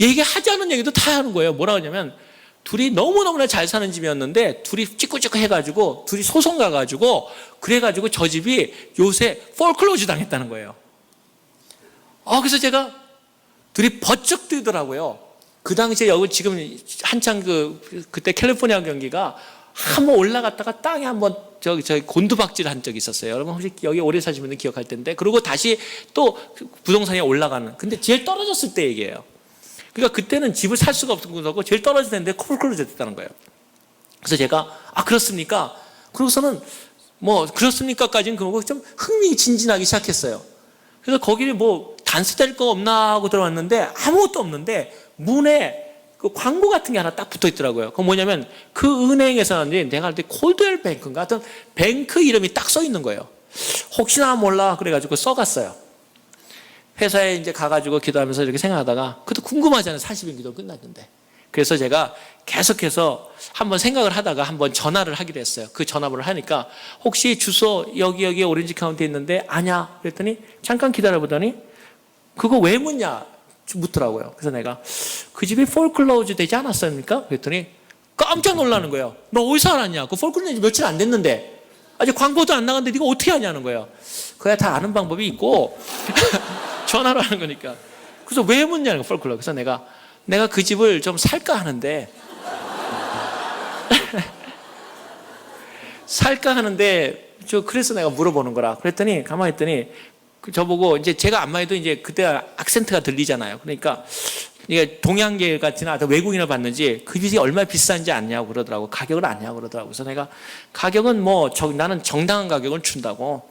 얘기하지 않은 얘기도 다 하는 거예요. 뭐라 하냐면 둘이 너무너무나 잘 사는 집이었는데 둘이 찌꾸찌꾸 해가지고 둘이 소송 가가지고 그래가지고 저 집이 요새 폴클로즈 당했다는 거예요. 그래서 제가 둘이 버쩍 뜨더라고요. 그 당시에 여기 지금 한창 그때 캘리포니아 경기가 한번 올라갔다가 땅에 한번 저기 곤두박질 한 적이 있었어요. 여러분 혹시 여기 오래 사시는 분들 기억할 텐데 그리고 다시 또 부동산이 올라가는 근데 제일 떨어졌을 때 얘기예요. 그러니까 그때는 집을 살 수가 없는 거고 제일 떨어질 텐데 폴클로즈 됐다는 거예요. 그래서 제가 그렇습니까? 그러고서는 뭐 그렇습니까까지는 그러고 좀 흥미진진하기 시작했어요. 그래서 거기를 뭐 단수될 거 없나 하고 들어왔는데 아무것도 없는데 문에 그 광고 같은 게 하나 딱 붙어 있더라고요. 그건 뭐냐면 그 은행에서는 내가 할 때 콜드웰 뱅크인가 하여튼 뱅크 이름이 딱 써 있는 거예요. 혹시나 몰라 그래가지고 써갔어요. 회사에 이제 가가지고 기도하면서 이렇게 생각하다가 그것도 궁금하잖아요. 40일 기도 끝났는데. 그래서 제가 계속해서 한번 생각을 하다가 한번 전화를 하기로 했어요. 그 전화번호를 하니까 혹시 주소 여기 오렌지 카운티에 있는데 아냐? 그랬더니 잠깐 기다려보더니 그거 왜 묻냐? 묻더라고요. 그래서 내가 그 집이 폴클로즈 되지 않았습니까? 그랬더니 깜짝 놀라는 거예요. 너 어디서 알았냐? 그 폴클로즈 며칠 안 됐는데 아직 광고도 안 나갔는데 네가 어떻게 하냐는 거예요. 그야 다 아는 방법이 있고 전화로 하는 거니까. 그래서 왜 묻냐는 거예요. 폴클로즈. 그래서 내가 그 집을 좀 살까 하는데 살까 하는데 그래서 내가 물어보는 거라. 그랬더니 가만히 있더니 저보고 이제 제가 안마 해도 이제 그때 악센트가 들리잖아요. 그러니까 이게 동양계 같이나 외국인을 봤는지 그 집이 얼마나 비싼지 아냐고 그러더라고. 가격을 아냐고 그러더라고. 그래서 내가 가격은 뭐 나는 정당한 가격을 준다고.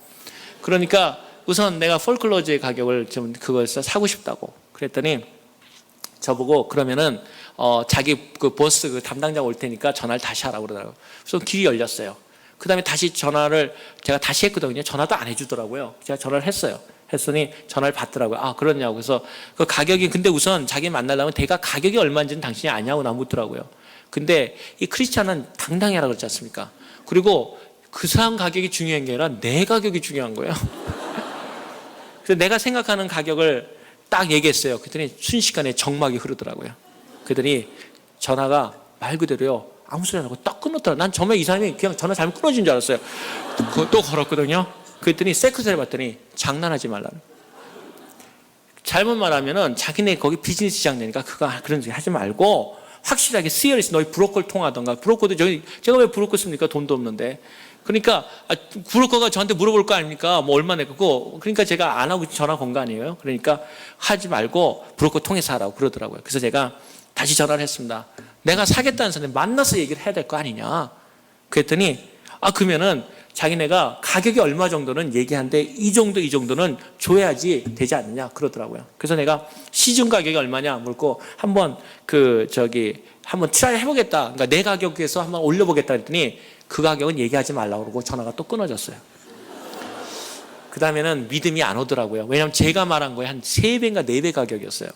그러니까 우선 내가 폴클로즈의 가격을 좀 그걸 사고 싶다고. 그랬더니 저보고 그러면은 자기 그 보스 그 담당자가 올 테니까 전화를 다시 하라고 그러더라고요. 그래서 길이 열렸어요. 그 다음에 다시 전화를 제가 다시 했거든요. 전화도 안 해주더라고요. 제가 전화를 했어요. 했더니 전화를 받더라고요. 그러냐고. 그래서 그 가격이 근데 우선 자기 만나려면 대가 가격이 얼마인지는 당신이 아냐고 나 묻더라고요. 근데 이 크리스찬은 당당해라 그렇지 않습니까? 그리고 그 사람 가격이 중요한 게 아니라 내 가격이 중요한 거예요. 그래서 내가 생각하는 가격을 딱 얘기했어요. 그랬더니 순식간에 정막이 흐르더라고요. 그랬더니 전화가 말 그대로요. 아무 소리 안 하고 딱 끊었더라. 난 처음에 이 사람이 그냥 전화 잘못 끊어진 줄 알았어요. 또 걸었거든요. 그랬더니 세크레터리 봤더니 장난하지 말라는. 잘못 말하면은 자기네 거기 비즈니스 시장 내니까 그런 소리 하지 말고 확실하게 시리어스 너희 브로커를 통하던가. 브로커도 제가 왜 브로커 씁니까? 돈도 없는데. 그러니까 브로커가 저한테 물어볼 거 아닙니까? 뭐 얼마 냈고. 그러니까 제가 안 하고 전화 건 거 아니에요. 그러니까 하지 말고 브로커 통해서 하라고 그러더라고요. 그래서 제가 다시 전화를 했습니다. 내가 사겠다는 사람이 만나서 얘기를 해야 될 거 아니냐. 그랬더니 그러면은 자기네가 가격이 얼마 정도는 얘기하는데 이 정도는 줘야지 되지 않느냐 그러더라고요. 그래서 내가 시중 가격이 얼마냐 물고 한번 한번 트라이 해보겠다. 그러니까 내 가격에서 한번 올려보겠다 했더니 그 가격은 얘기하지 말라고 그러고 전화가 또 끊어졌어요. 그 다음에는 믿음이 안 오더라고요. 왜냐하면 제가 말한 거에 한 3배인가 4배 가격이었어요.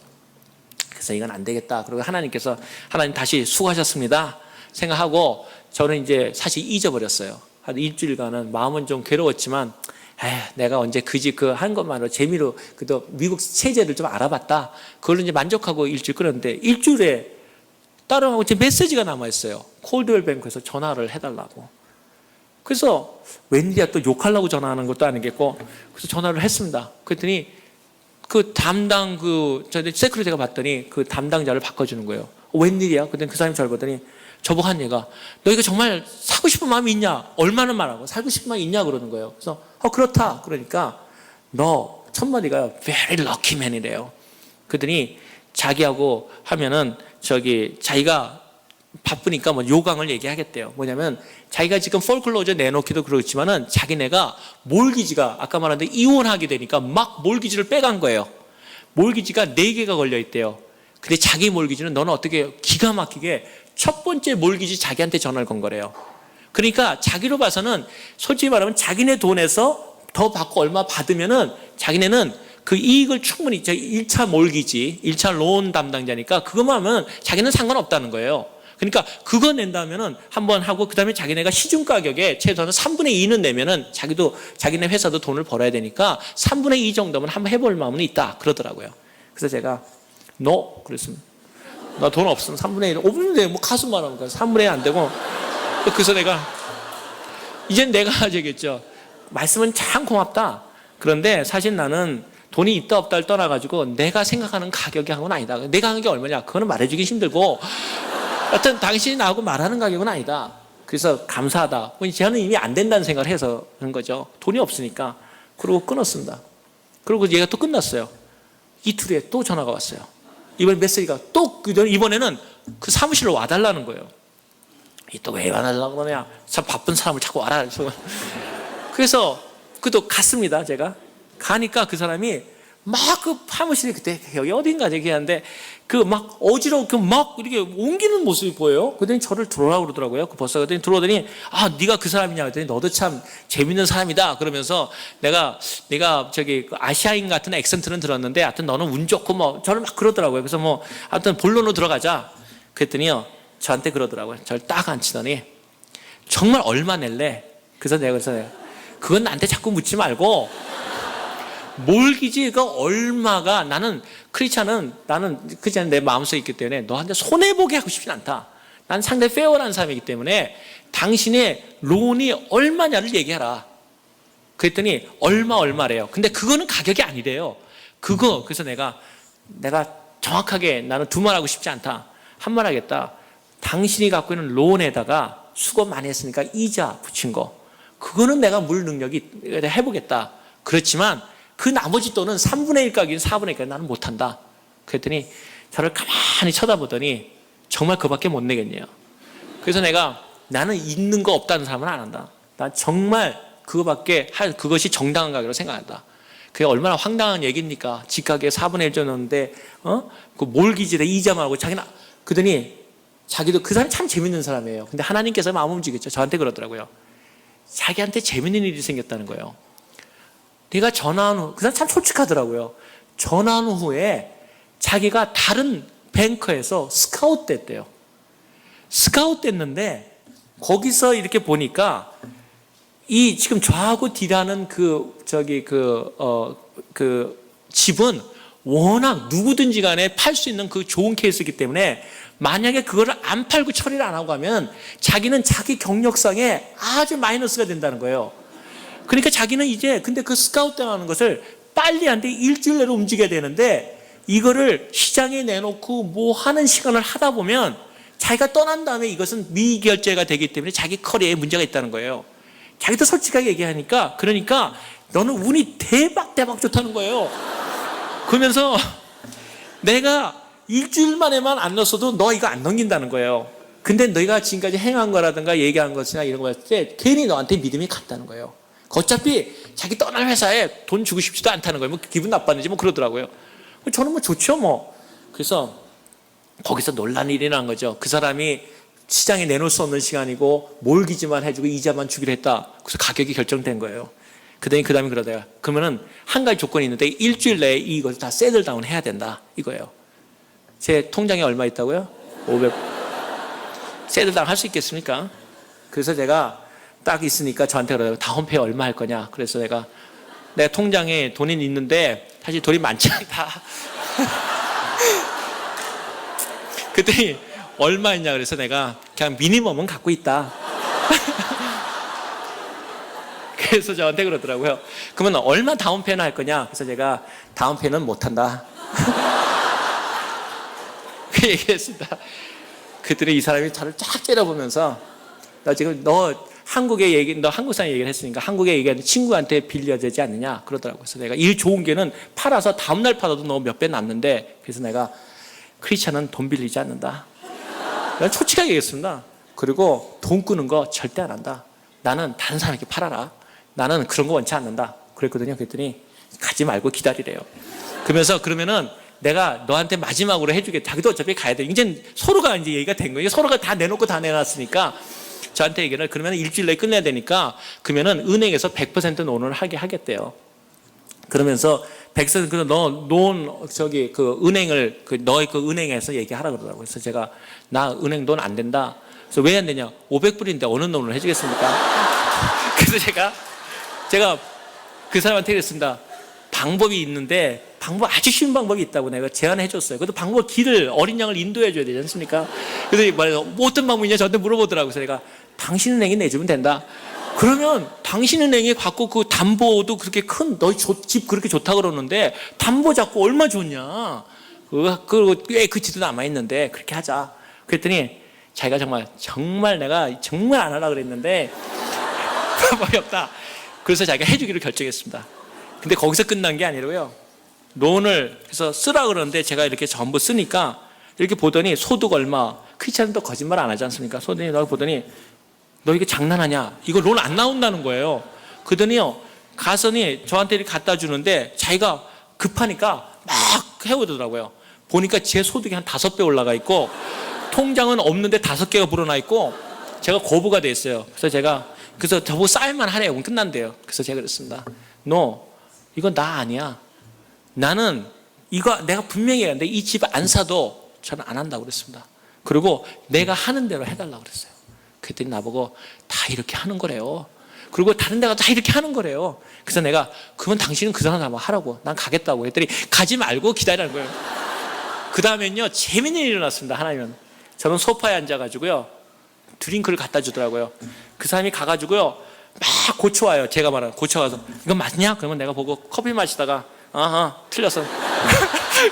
그래서 이건 안 되겠다. 그리고 하나님께서 하나님 다시 수고하셨습니다 생각하고 저는 이제 사실 잊어버렸어요. 한 일주일간은 마음은 좀 괴로웠지만 내가 언제 그 집 한 것만으로 재미로 그래도 미국 체제를 좀 알아봤다. 그걸로 이제 만족하고 일주일 끊었는데 일주일에 따로 제 메시지가 남아있어요. 콜드웰 뱅크에서 전화를 해달라고. 그래서 웬일이야 또 욕하려고 전화하는 것도 아니겠고 그래서 전화를 했습니다. 그랬더니 그 담당 세크리티가 봤더니 그 담당자를 바꿔주는 거예요. 웬일이야? 그랬더니 그 사람이 저를 보더니 저보고 한 얘가 너 이거 정말 사고 싶은 마음이 있냐? 얼마나 말하고 사고 싶은 마음이 있냐 그러는 거예요. 그래서 그렇다. 그러니까 너 첫마디가 very lucky man이래요. 그러더니 자기하고 하면은 자기가 바쁘니까 뭐 요강을 얘기하겠대요. 뭐냐면 자기가 지금 폴클로저 내놓기도 그렇지만은 자기네가 몰기지가 아까 말한 대로 이혼하게 되니까 막 몰기지를 빼간 거예요. 몰기지가 4개가 걸려 있대요. 근데 자기 몰기지는 너는 어떻게 기가 막히게 첫 번째 몰기지 자기한테 전화를 건 거래요. 그러니까 자기로 봐서는 솔직히 말하면 자기네 돈에서 더 받고 얼마 받으면은 자기네는 그 이익을 충분히 1차 몰기지, 1차 론 담당자니까 그것만 하면 자기는 상관없다는 거예요. 그러니까 그거 낸다면은 한번 하고 그다음에 자기네가 시중 가격에 최소한 3분의 2는 내면은 자기네 회사도 돈을 벌어야 되니까 3분의 2 정도면 한번 해볼 마음은 있다 그러더라고요. 그래서 제가 no 그랬습니다. 나 돈 없으면 3분의 1 없는데 뭐 가슴만 하면 3분의 1 안 되고 그래서 내가 이젠 내가 하겠죠. 말씀은 참 고맙다. 그런데 사실 나는 돈이 있다 없다를 떠나가지고 내가 생각하는 가격이 한 건 아니다. 내가 하는 게 얼마냐 그거는 말해주기 힘들고 하여튼 당신이 나하고 말하는 가격은 아니다. 그래서 감사하다. 저는 이미 안 된다는 생각을 해서 그런 거죠. 돈이 없으니까. 그러고 끊었습니다. 그리고 얘가 또 끝났어요. 이틀 후에 또 전화가 왔어요. 이번 메시지가 또 이번에는 그 사무실로 와달라는 거예요. 또 왜 와달라고 그러냐. 참 바쁜 사람을 자꾸 와라. 그래서 그도 갔습니다. 제가 가니까 그 사람이 막 그 사무실에 그때 여기 어딘가 얘기하는데 그 막 어지럽게 막 이렇게 옮기는 모습이 보여요. 그랬더니 저를 들어오라고 그러더라고요. 그 버스가 들어오더니 네가 그 사람이냐 그랬더니 너도 참 재밌는 사람이다 그러면서 내가 아시아인 같은 액센트는 들었는데 하여튼 너는 운 좋고 뭐 저를 막 그러더라고요. 그래서 뭐 하여튼 본론으로 들어가자 그랬더니요 저한테 그러더라고요. 저를 딱 앉히더니 정말 얼마 낼래? 그래서 내가 그건 나한테 자꾸 묻지 말고 몰기지가 얼마가 나는 크리스찬은 내 마음속에 있기 때문에 너한테 손해보게 하고 싶진 않다. 난 상당히 페어라는 사람이기 때문에 당신의 론이 얼마냐를 얘기하라. 그랬더니 얼마래요. 근데 그거는 가격이 아니래요. 그래서 내가 정확하게 나는 두 말 하고 싶지 않다. 한 말 하겠다. 당신이 갖고 있는 론에다가 수고 많이 했으니까 이자 붙인 거. 그거는 내가 물 능력이 해보겠다. 그렇지만 그 나머지 돈은 3분의 1 가격인 4분의 1 가격 나는 못한다. 그랬더니 저를 가만히 쳐다보더니 정말 그밖에 못 내겠네요. 그래서 나는 있는 거 없다는 사람은 안 한다. 난 정말 그것이 정당한 가격으로 생각한다. 그게 얼마나 황당한 얘기입니까? 집가격에 4분의 1 줬는데 그 몰기지에 이자만 하고 그러더니 자기도 그 사람이 참 재밌는 사람이에요. 근데 하나님께서 마음 움직였죠. 저한테 그러더라고요. 자기한테 재밌는 일이 생겼다는 거예요. 내가 전화한 후, 그 사람 참 솔직하더라고요. 전화한 후에 자기가 다른 뱅커에서 스카웃 됐대요. 스카웃 됐는데 거기서 이렇게 보니까 이 지금 저하고 딜하는 집은 워낙 누구든지 간에 팔 수 있는 그 좋은 케이스이기 때문에 만약에 그거를 안 팔고 처리를 안 하고 하면 자기는 자기 경력상에 아주 마이너스가 된다는 거예요. 그러니까 자기는 근데 그 스카우트 당하는 것을 빨리 한 데 일주일 내로 움직여야 되는데 이거를 시장에 내놓고 뭐 하는 시간을 하다 보면 자기가 떠난 다음에 이것은 미결제가 되기 때문에 자기 커리어에 문제가 있다는 거예요. 자기도 솔직하게 얘기하니까 그러니까 너는 운이 대박 좋다는 거예요. 그러면서 내가 일주일 만에만 안 넣었어도 너 이거 안 넘긴다는 거예요. 근데 너희가 지금까지 행한 거라든가 얘기한 것이나 이런 거 했을 때 괜히 너한테 믿음이 갔다는 거예요. 어차피 자기 떠날 회사에 돈 주고 싶지도 않다는 거예요. 뭐 기분 나빴는지 뭐 그러더라고요. 저는 뭐 좋죠 뭐. 그래서 거기서 논란이 일어난 거죠. 그 사람이 시장에 내놓을 수 없는 시간이고 몰기지만 해주고 이자만 주기로 했다. 그래서 가격이 결정된 거예요. 그 다음에 그러다가 그러면은 한 가지 조건이 있는데 일주일 내에 이것을 다 세틀다운 해야 된다 이거예요. 제 통장에 얼마 있다고요? 500. 세틀다운 할 수 있겠습니까? 그래서 제가 딱 있으니까 저한테 그러다가 다음 회에 얼마 할 거냐. 그래서 내가 통장에 돈이 있는데 사실 돈이 많지 않다. 그랬더니 얼마 있냐 그래서 내가 그냥 미니멈은 갖고 있다. 그래서 저한테 그러더라고요. 그러면 얼마 다운페이는 할 거냐? 그래서 제가 다운페이는 못한다. 그 얘기했습니다. 그랬더니 이 사람이 저를 쫙 째려보면서 너 지금 너 한국 사람 얘기를 했으니까 한국에 얘기하는 친구한테 빌려야 되지 않느냐 그러더라고요. 그래서 내가 일 좋은 게는 팔아서 다음날 팔아도 너 몇 배 남는데 그래서 내가 크리스찬은 돈 빌리지 않는다. 내가 솔직하게 얘기했습니다. 그리고 돈 끄는 거 절대 안 한다. 나는 다른 사람에게 팔아라. 나는 그런 거 원치 않는다. 그랬거든요. 그랬더니 가지 말고 기다리래요. 그러면은 내가 너한테 마지막으로 해주게. 자기도 어차피 가야 돼. 이제 서로가 이제 얘기가 된 거예요. 서로가 다 내놓고 다 내놨으니까 저한테 얘기를 그러면 일주일 내에 끝내야 되니까 그러면은 은행에서 100% 논을 하게 하겠대요. 그러면서 100% 은행을 너의 그 은행에서 얘기하라 그러더라고요. 그래서 제가 나 은행 돈 안 된다. 그래서 왜 안 되냐? 500불인데 어느 논을 해주겠습니까? 그래서 제가 그 사람한테 그랬습니다. 방법이 있는데 아주 쉬운 방법이 있다고 내가 제안해 줬어요. 그것도 길을 어린 양을 인도해 줘야 되지 않습니까? 그래서 말해서 뭐 어떤 방법이냐 저한테 물어보더라고요. 그래서 내가 당신 은행에 내주면 된다. 그러면 당신 은행에 갖고 그 담보도 그렇게 큰 너 집 그렇게 좋다 그러는데 담보 잡고 얼마 좋냐? 그리고 꽤 그 지도 남아 있는데 그렇게 하자. 그랬더니 자기가 정말 내가 정말 안 하려고 그랬는데 방법이 없다. 그래서 자기가 해주기로 결정했습니다. 근데 거기서 끝난 게 아니라고요. 론을 그래서 쓰라 그러는데 제가 이렇게 전부 쓰니까 이렇게 보더니 소득 얼마. 크리스찬은 또 거짓말 안 하지 않습니까? 소득이 너 보더니 너 이거 장난하냐? 이거 론 안 나온다는 거예요. 그러더니요 가서니 저한테 이렇게 갖다 주는데 자기가 급하니까 막 해오더라고요. 보니까 제 소득이 한 5배 올라가 있고 통장은 없는데 5개가 불어나 있고 제가 거부가 돼 있어요. 그래서 저보고 사인만 하래요. 그럼 끝난대요. 그래서 제가 그랬습니다. 너 이건 나 아니야. 나는 이거 내가 분명히 얘기하는데 이 집 안 사도 저는 안 한다고 그랬습니다. 그리고 내가 하는 대로 해달라고 그랬어요. 그랬더니 나보고 다 이렇게 하는 거래요. 그리고 다른 데가 다 이렇게 하는 거래요. 그래서 내가 그러면 당신은 그 사람 하라고 난 가겠다고 했더니 가지 말고 기다리라는 거예요. 그 다음엔요 재밌는 일이 일어났습니다. 하나면 저는 소파에 앉아가지고요 드링크를 갖다 주더라고요. 그 사람이 가가지고요 막 고쳐와요. 제가 말하는 고쳐와서 이거 맞냐? 그러면 내가 보고 커피 마시다가 틀렸어.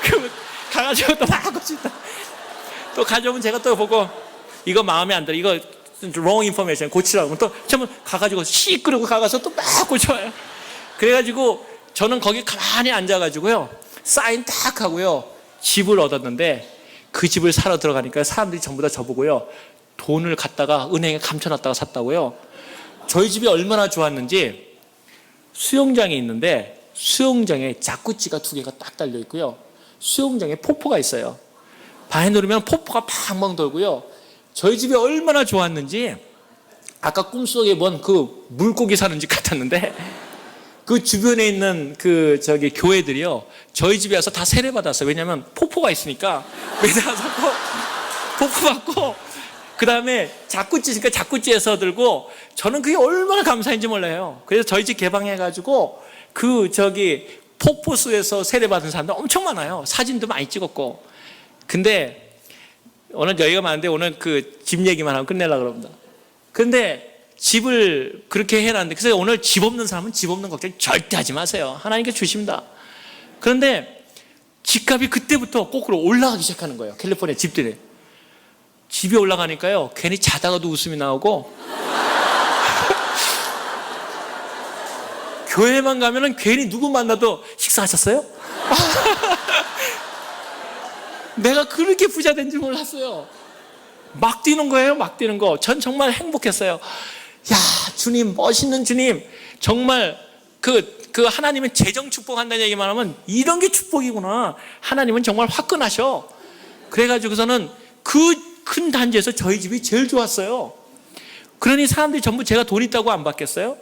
그러면 가가지고 또 막 고친다. 또 가져오면 제가 또 보고 이거 마음에 안 들어. 이거 wrong information 고치라고. 또 처음 가가지고 시끄러고 가가서 또 막 고쳐와요. 그래가지고 저는 거기 가만히 앉아가지고요 사인 딱 하고요 집을 얻었는데 그 집을 사러 들어가니까 사람들이 전부 다 저보고요 돈을 갖다가 은행에 감춰놨다가 샀다고요. 저희 집이 얼마나 좋았는지 수영장이 있는데 수영장에 자쿠지가 2개가 딱 달려 있고요. 수영장에 폭포가 있어요. 바에 누르면 폭포가 팡팡 돌고요. 저희 집이 얼마나 좋았는지 아까 꿈속에 본 그 물고기 사는 집 같았는데 그 주변에 있는 교회들이요 저희 집에 와서 다 세례받았어요. 왜냐하면 폭포가 있으니까 매달 와서 폭포 받고 그 다음에 자쿠지니까 자쿠지에서 들고 저는 그게 얼마나 감사한지 몰라요. 그래서 저희 집 개방해가지고 폭포수에서 세례받은 사람들 엄청 많아요. 사진도 많이 찍었고. 근데 오늘 여기가 많은데 오늘 그 집 얘기만 하고 끝내려고 그럽니다. 근데 집을 그렇게 해놨는데 그래서 오늘 집 없는 사람은 집 없는 걱정 절대 하지 마세요. 하나님께 주십니다. 그런데 집값이 그때부터 거꾸로 올라가기 시작하는 거예요. 캘리포니아 집들이. 집에 올라가니까요 괜히 자다가도 웃음이 나오고 교회만 가면은 괜히 누구 만나도 식사하셨어요? 내가 그렇게 부자 된 줄 몰랐어요. 막 뛰는 거예요, 막 뛰는 거. 전 정말 행복했어요. 야, 주님, 멋있는 주님. 정말 그 하나님은 재정 축복한다는 얘기만 하면 이런 게 축복이구나. 하나님은 정말 화끈하셔. 그래가지고서는 그 큰 단지에서 저희 집이 제일 좋았어요. 그러니 사람들이 전부 제가 돈 있다고 안 받겠어요?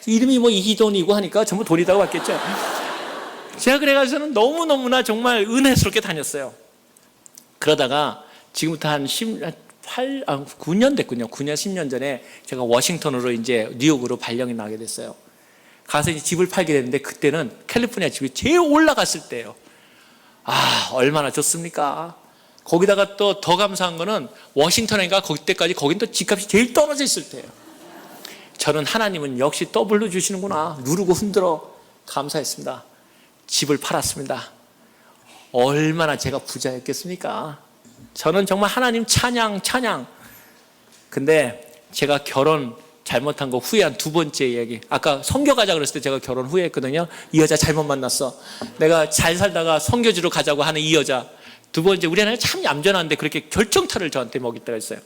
이름이 뭐 이기돈이고 하니까 전부 돈 있다고 받겠죠. 제가 그래가지고는 너무너무나 정말 은혜스럽게 다녔어요. 그러다가 지금부터 한 9년 됐군요. 9년, 10년 전에 제가 워싱턴으로 이제 뉴욕으로 발령이 나게 됐어요. 가서 이제 집을 팔게 됐는데 그때는 캘리포니아 집이 제일 올라갔을 때예요. 아, 얼마나 좋습니까? 거기다가 또 더 감사한 거는 워싱턴인가 그때까지 거긴 또 집값이 제일 떨어져 있을 때예요. 저는 하나님은 역시 더블로 주시는구나. 누르고 흔들어 감사했습니다. 집을 팔았습니다. 얼마나 제가 부자였겠습니까? 저는 정말 하나님 찬양. 근데 제가 결혼 잘못한 거 후회한 두 번째 이야기. 아까 선교 가자 그랬을 때 제가 결혼 후회했거든요. 이 여자 잘못 만났어. 내가 잘 살다가 선교지로 가자고 하는 이 여자. 두 번째, 우리 아내가 참 얌전한데 그렇게 결정타를 저한테 먹일 때가 있어요.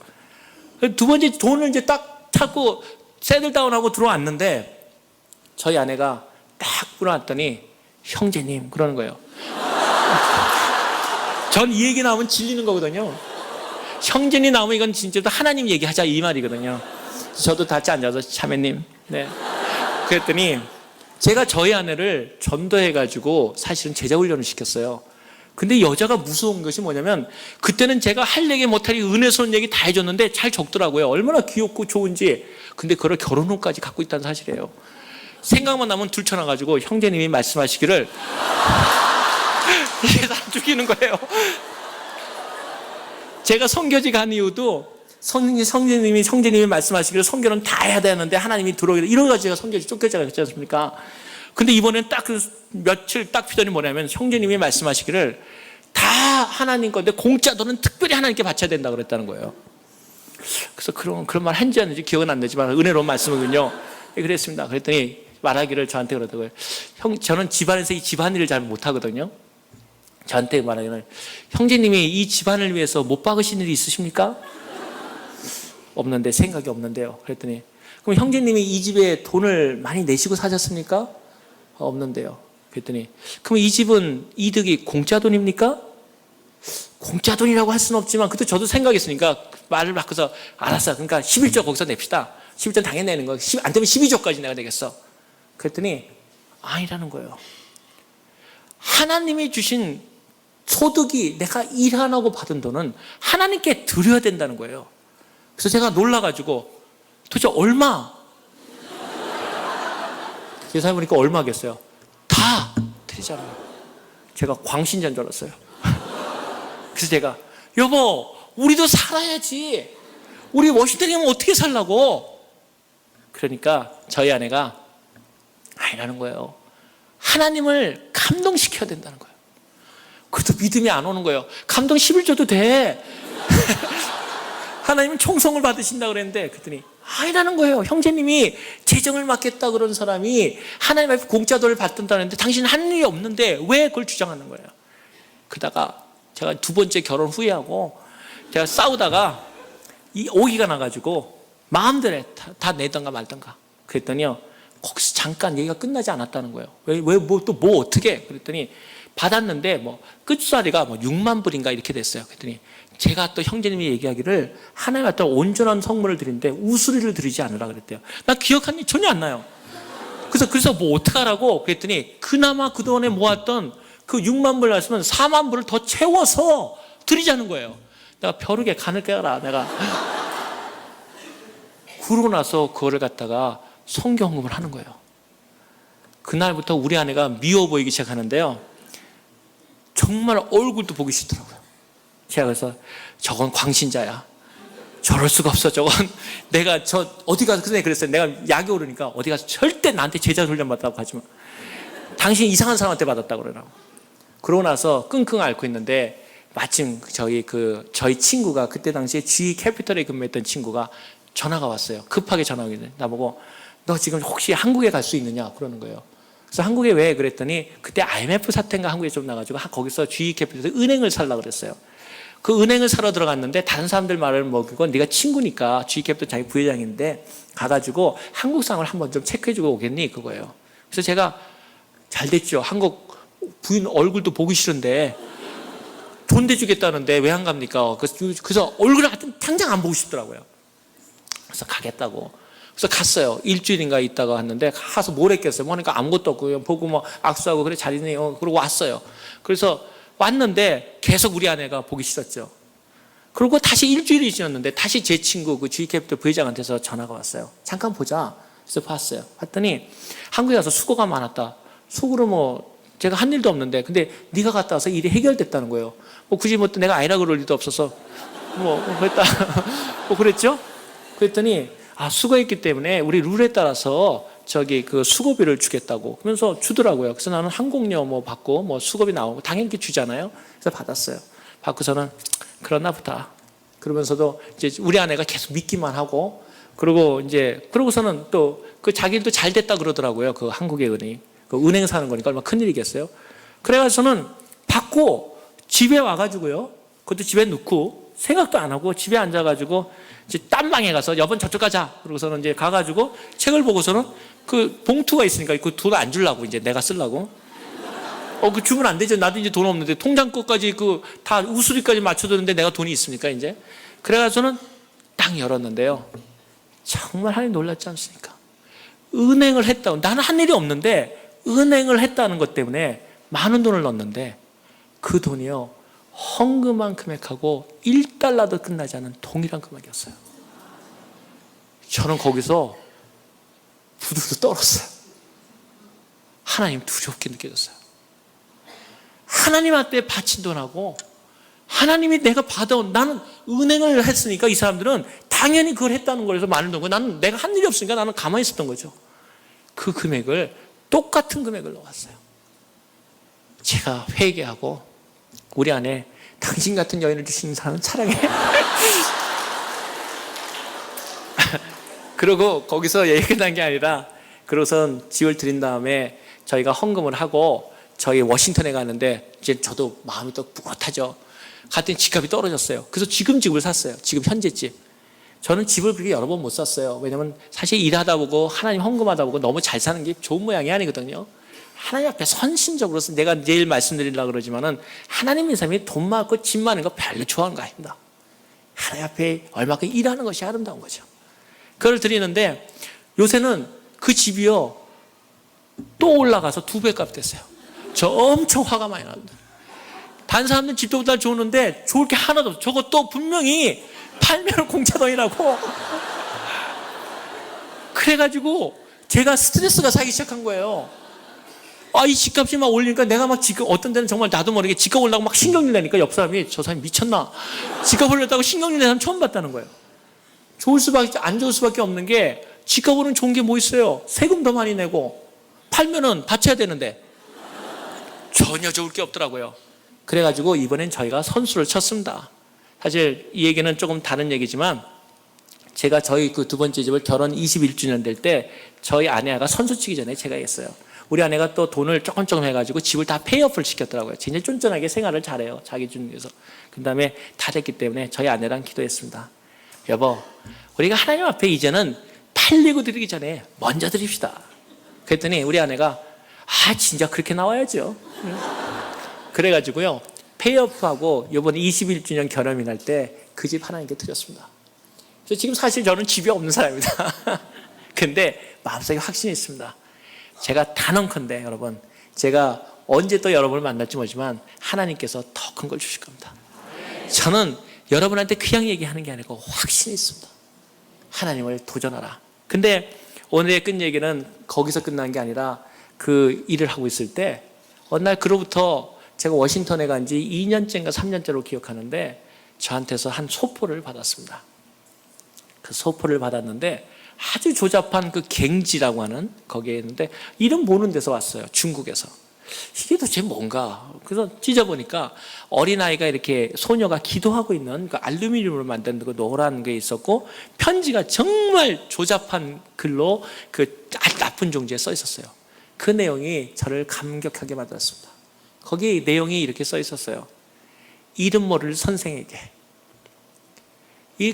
두 번째 돈을 이제 딱 찾고 세틀다운하고 들어왔는데 저희 아내가 딱 들어왔더니 형제님 그러는 거예요. 전 이 얘기 나오면 질리는 거거든요. 형제님 나오면 이건 진짜 하나님 얘기하자 이 말이거든요. 저도 같이 앉아서 자매님. 네. 그랬더니 제가 저희 아내를 전도해가지고 사실은 제자훈련을 시켰어요. 근데 여자가 무서운 것이 뭐냐면 그때는 제가 할 얘기 못할 은혜스러운 얘기 다 해줬는데 잘 적더라고요. 얼마나 귀엽고 좋은지. 근데 그걸 결혼 후까지 갖고 있다는 사실이에요. 생각만 나면 들쳐나가지고 형제님이 말씀하시기를 이게 다 죽이는 거예요. 제가 선교지 간 이유도 형제님이 말씀하시기를 선교는 다 해야 되는데 하나님이 들어오게 이러가지고 제가 선교지 쫓겨자가 그랬지 않습니까? 근데 이번엔 딱 그 며칠 딱 피더니 뭐냐면 형제님이 말씀하시기를 다 하나님 건데 공짜 돈은 특별히 하나님께 바쳐야 된다 그랬다는 거예요. 그래서 그런 말 한지 않는지 기억은 안 나지만 은혜로운 말씀이군요. 그랬습니다. 그랬더니 말하기를 저한테 그러더라고요. 저는 집안에서 이 집안일을 잘 못하거든요. 저한테 말하기를 형제님이 이 집안을 위해서 못 박으신 일이 있으십니까? 없는데 생각이 없는데요. 그랬더니 그럼 형제님이 이 집에 돈을 많이 내시고 사셨습니까? 없는데요. 그랬더니 그럼 이 집은 이득이 공짜 돈입니까? 공짜 돈이라고 할 수는 없지만 그때 저도 생각했으니까 말을 바꿔서 알았어. 그러니까 11조 거기서 냅시다. 11조 당연히 내는 거야. 안 되면 12조까지 내가 내겠어. 그랬더니 아니라는 거예요. 하나님이 주신 소득이 내가 일 안 하고 받은 돈은 하나님께 드려야 된다는 거예요. 그래서 제가 놀라가지고 도대체 얼마? 계산해보니까 얼마겠어요? 다 드리잖아요. 제가 광신자인 줄 알았어요. 그래서 제가 여보 우리도 살아야지. 우리 워싱턴이면 어떻게 살라고? 그러니까 저희 아내가 아니라는 거예요. 하나님을 감동시켜야 된다는 거예요. 그래도 믿음이 안 오는 거예요. 감동 11조도 돼. 하나님은 총성을 받으신다 그랬는데 그랬더니 아니라는 거예요. 형제님이 재정을 맡겠다 그런 사람이 하나님 앞에 공짜 돈을 받든다는데 당신은 하는 일이 없는데 왜 그걸 주장하는 거예요? 그러다가 제가 두 번째 결혼 후회하고 제가 싸우다가 이 오기가 나가지고 마음대로 다 내던가 말던가 그랬더니요 거기서 잠깐 얘기가 끝나지 않았다는 거예요. 왜 뭐 어떻게? 그랬더니 받았는데 뭐 끝자리가 뭐 6만 불인가 이렇게 됐어요. 그랬더니 제가 또 형제님이 얘기하기를 하나님 앞에 온전한 성물을 드리는데 우수리를 드리지 않으라 그랬대요. 나 기억한 일 전혀 안 나요. 그래서 뭐 어떡하라고 그랬더니 그나마 그동안에 모았던 그 6만 불 말씀은 4만 불을 더 채워서 드리자는 거예요. 내가 벼룩에 간을 깨라 내가. 그러고 나서 그거를 갖다가 성경금을 하는 거예요. 그날부터 우리 아내가 미워 보이기 시작하는데요. 정말 얼굴도 보기 싫더라고요. 제가 그래서 저건 광신자야. 저럴 수가 없어. 저건 내가 어디 가서 그랬어요. 내가 약이 오르니까 어디 가서 절대 나한테 제자 훈련 받았다고 하지 마. 당신 이상한 사람한테 받았다고 그러라고. 그러고 나서 끙끙 앓고 있는데 마침 저희 친구가 그때 당시에 G 캐피털에 근무했던 친구가 전화가 왔어요. 급하게 전화 오길래 나보고 너 지금 혹시 한국에 갈 수 있느냐 그러는 거예요. 그래서 한국에 왜 그랬더니 그때 IMF 사태인가 한국에 좀 나가지고 거기서 G 캐피털에서 은행을 살려고 그랬어요. 그 은행을 사러 들어갔는데 다른 사람들 말을 먹이고 네가 친구니까 G캡도 자기 부회장인데 가가지고 한국 상황을 한번 좀 체크해주고 오겠니? 그거예요. 그래서 제가 잘 됐죠. 한국 부인 얼굴도 보기 싫은데 돈 대주겠다는데 왜 안 갑니까? 그래서 얼굴을 당장 안 보고 싶더라고요. 그래서 가겠다고. 그래서 갔어요. 일주일인가 있다가 왔는데 가서 뭘 했겠어요. 뭐니까 아무것도 없고 그냥 보고 뭐 악수하고 그래 잘 있네요. 그러고 왔어요. 그래서 왔는데 계속 우리 아내가 보기 싫었죠. 그리고 다시 일주일이 지났는데 다시 제 친구 그 G캐피털 부회장한테서 전화가 왔어요. 잠깐 보자. 그래서 봤어요. 봤더니 한국에 가서 수고가 많았다. 속으로 뭐 제가 한 일도 없는데 근데 네가 갔다 와서 일이 해결됐다는 거예요. 뭐 굳이 뭐 내가 아니라 그럴 일도 없어서 뭐 그랬다. 뭐 그랬죠? 그랬더니 수고했기 때문에 우리 룰에 따라서 그 수고비를 주겠다고 그러면서 주더라고요. 그래서 나는 항공료 뭐 받고 뭐 수고비 나오고 당연히 주잖아요. 그래서 받았어요. 받고서는 그러나 보다. 그러면서도 이제 우리 아내가 계속 믿기만 하고 그러고서는 또 그 자기 일도 잘 됐다 그러더라고요. 그 한국의 은행. 그 은행 사는 거니까 얼마나 큰일이겠어요. 그래가지고는 받고 집에 와가지고요. 그것도 집에 넣고 생각도 안 하고 집에 앉아가지고 이제 딴 방에 가서 여번 저쪽 가자. 그러고서는 이제 가가지고 책을 보고서는 그 봉투가 있으니까 그 돈 안 주려고 이제 내가 쓰려고. 그 주면 안 되죠. 나도 이제 돈 없는데 통장 것까지 다 우수리까지 맞춰두는데 내가 돈이 있습니까 이제. 그래가지고는 딱 열었는데요. 정말 하나님 놀랐지 않습니까? 은행을 했다고. 나는 한 일이 없는데 은행을 했다는 것 때문에 많은 돈을 넣었는데 그 돈이요. 헌금한 금액하고 1달러도 끝나지 않은 동일한 금액이었어요. 저는 거기서 부들부들 떨었어요. 하나님 두렵게 느껴졌어요. 하나님한테 바친 돈하고 하나님이 내가 받아온 나는 은행을 했으니까 이 사람들은 당연히 그걸 했다는 거라서 많은 돈이고 나는 내가 한 일이 없으니까 나는 가만히 있었던 거죠. 그 금액을 똑같은 금액을 넣었어요. 제가 회개하고 우리 아내 당신 같은 여인을 주신 사람은 사랑해. 그러고 거기서 얘기 끝난 게 아니라 그러고선 집을 들인 다음에 저희가 헌금을 하고 저희 워싱턴에 가는데 이제 저도 마음이 또 뿌듯하죠. 갔더니 집값이 떨어졌어요. 그래서 지금 집을 샀어요. 지금 현재 집. 저는 집을 그렇게 여러 번 못 샀어요. 왜냐면 사실 일하다 보고 하나님 헌금하다 보고 너무 잘 사는 게 좋은 모양이 아니거든요. 하나님 앞에 선심적으로서 내가 내일 말씀드리려고 그러지만은 하나님의 삶이 돈 많고 집 많은 거 별로 좋아하는 거 아닙니다. 하나님 앞에 얼마큼 일하는 것이 아름다운 거죠. 그걸 드리는데 요새는 그 집이요 또 올라가서 2배 값 됐어요. 저 엄청 화가 많이 납니다. 다른 사람들은 집도보다 좋은데 좋을 게 하나도 없어요. 저것도 분명히 팔면 공짜돈이라고. 그래가지고 제가 스트레스가 사기 시작한 거예요. 이 집값이 막 올리니까 내가 막 집값, 어떤 데는 정말 나도 모르게 집값 올라고 막 신경질 내니까 옆 사람이 저 사람이 미쳤나? 집값 올렸다고 신경질 내는 사람 처음 봤다는 거예요. 안 좋을 수밖에 없는 게 집값 오르면 좋은 게 뭐 있어요? 세금 더 많이 내고 팔면은 받쳐야 되는데 전혀 좋을 게 없더라고요. 그래가지고 이번엔 저희가 선수를 쳤습니다. 사실 이 얘기는 조금 다른 얘기지만 제가 저희 그 두 번째 집을 결혼 21주년 될 때 저희 아내가 선수 치기 전에 제가 했어요. 우리 아내가 또 돈을 조금 해가지고 집을 다 페이오프를 시켰더라고요. 진짜 쫀쫀하게 생활을 잘해요. 자기 중에서. 그 다음에 다 됐기 때문에 저희 아내랑 기도했습니다. 여보, 우리가 하나님 앞에 이제는 팔리고 드리기 전에 먼저 드립시다. 그랬더니 우리 아내가 진짜 그렇게 나와야죠. 그래가지고요. 페이오프하고 이번에 21주년 결혼일 때 그 집 하나님께 드렸습니다. 그래서 지금 사실 저는 집이 없는 사람입니다. 근데 마음속에 확신이 있습니다. 제가 단언컨대 여러분, 제가 언제 또 여러분을 만날지 모르지만 하나님께서 더 큰 걸 주실 겁니다. 저는 여러분한테 그냥 얘기하는 게 아니고 확신이 있습니다. 하나님을 도전하라. 근데 오늘의 끝 얘기는 거기서 끝난 게 아니라 그 일을 하고 있을 때 어느 날 그로부터 제가 워싱턴에 간 지 2년째인가 3년째로 기억하는데 저한테서 한 소포를 받았습니다. 그 소포를 받았는데 아주 조잡한 그 갱지라고 하는 거기에 있는데 이름 모르는 데서 왔어요. 중국에서. 이게 도대체 뭔가. 그래서 찢어보니까 어린아이가 이렇게 소녀가 기도하고 있는 그 알루미늄으로 만든 그 노란 게 있었고 편지가 정말 조잡한 글로 그 아주 나쁜 종지에 써 있었어요. 그 내용이 저를 감격하게 만들었습니다. 거기 내용이 이렇게 써 있었어요. 이름 모를 선생에게.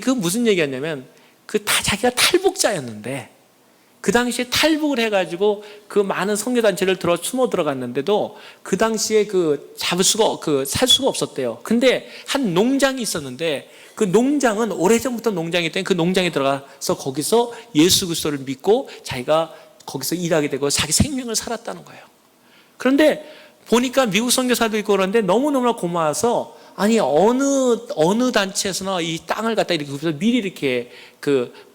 그 무슨 얘기였냐면 자기가 탈북자였는데 그 당시에 탈북을 해가지고 그 많은 선교단체를 숨어 들어갔는데도 그 당시에 살 수가 없었대요. 근데 한 농장이 있었는데 그 농장은 오래전부터 농장이 있더니 그 농장에 들어가서 거기서 예수 그리스도를 믿고 자기가 거기서 일하게 되고 자기 생명을 살았다는 거예요. 그런데 보니까 미국 선교사도 있고 그런데 너무너무나 고마워서 아니 어느 단체에서나 이 땅을 갖다 이렇게 미리 이렇게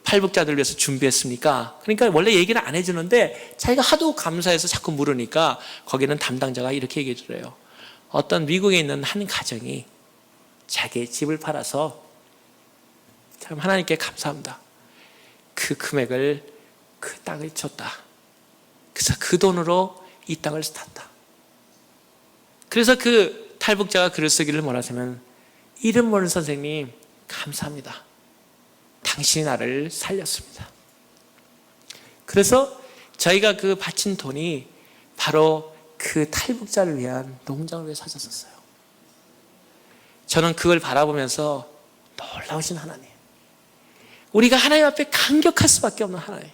탈북자들을 위해서 준비했습니까? 그러니까 원래 얘기를 안 해주는데 자기가 하도 감사해서 자꾸 물으니까 거기는 담당자가 이렇게 얘기해 주래요. 어떤 미국에 있는 한 가정이 자기의 집을 팔아서 참 하나님께 감사합니다. 그 금액을 그 땅을 줬다. 그래서 그 돈으로 이 땅을 샀다. 그래서 그 탈북자가 글을 쓰기를 뭐라냐면 이름 모르는 선생님 감사합니다. 당신이 나를 살렸습니다. 그래서 저희가 바친 돈이 바로 그 탈북자를 위한 농장을 위해 사줬었어요. 저는 그걸 바라보면서 놀라우신 하나님, 우리가 하나님 앞에 감격할 수밖에 없는 하나님.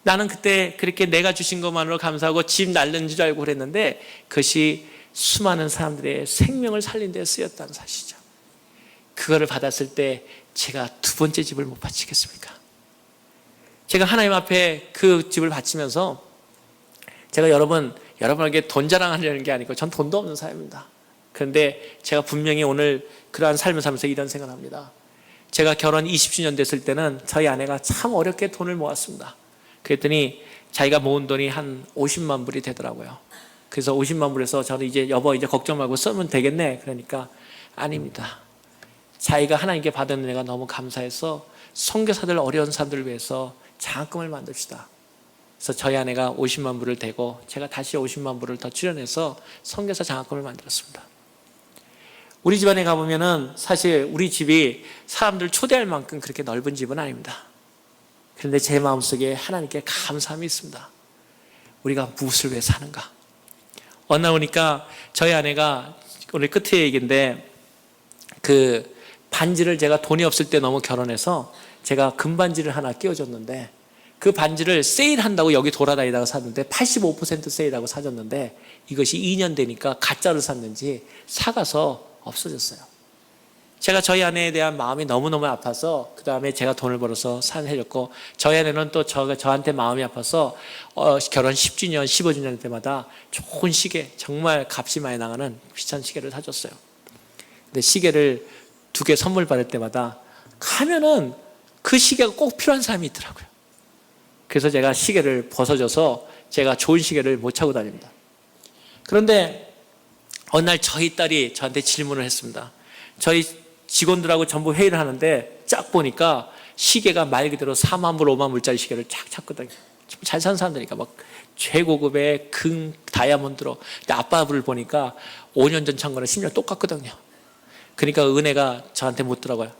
나는 그때 그렇게 내가 주신 것만으로 감사하고 집 날린 줄 알고 그랬는데 그것이 수많은 사람들의 생명을 살린 데 쓰였다는 사실이죠. 그거를 받았을 때 제가 두 번째 집을 못 바치겠습니까? 제가 하나님 앞에 그 집을 바치면서 제가 여러분에게 돈 자랑하려는 게 아니고 전 돈도 없는 사람입니다. 그런데 제가 분명히 오늘 그러한 삶을 살면서 이런 생각을 합니다. 제가 결혼 20주년 됐을 때는 저희 아내가 참 어렵게 돈을 모았습니다. 그랬더니 자기가 모은 돈이 한 50만 불이 되더라고요. 그래서 50만 불에서 저는 이제 여보 이제 걱정 말고 쓰면 되겠네. 그러니까 아닙니다. 자기가 하나님께 받은 은혜가 너무 감사해서 선교사들 어려운 사람들을 위해서 장학금을 만듭시다. 그래서 저희 아내가 50만 불을 대고 제가 다시 50만 불을 더 출연해서 선교사 장학금을 만들었습니다. 우리 집안에 가보면은 사실 우리 집이 사람들 초대할 만큼 그렇게 넓은 집은 아닙니다. 그런데 제 마음속에 하나님께 감사함이 있습니다. 우리가 무엇을 위해 사는가? 어느 날 보니까 저희 아내가 오늘 끝에 얘기인데 반지를 제가 돈이 없을 때 너무 결혼해서 제가 금반지를 하나 끼워줬는데 그 반지를 세일한다고 여기 돌아다니다가 샀는데 85% 세일하고 사줬는데 이것이 2년 되니까 가짜로 샀는지 사가서 없어졌어요. 제가 저희 아내에 대한 마음이 너무너무 아파서 그 다음에 제가 돈을 벌어서 해줬고 저희 아내는 또 저한테 마음이 아파서 결혼 10주년, 15주년 때마다 좋은 시계, 정말 값이 많이 나가는 비싼 시계를 사줬어요. 근데 시계를 2개 선물 받을 때마다 가면은 그 시계가 꼭 필요한 사람이 있더라고요. 그래서 제가 시계를 벗어줘서 제가 좋은 시계를 못 차고 다닙니다. 그런데 어느 날 저희 딸이 저한테 질문을 했습니다. 저희 직원들하고 전부 회의를 하는데 쫙 보니까 시계가 말 그대로 4만 불, 5만 불짜리 시계를 쫙 찾거든요. 잘 사는 사람들이니까 막 최고급의 다이아몬드로. 근데 아빠를 보니까 5년 전 찬 거랑 10년 똑같거든요. 그러니까 은혜가 저한테 묻더라고요.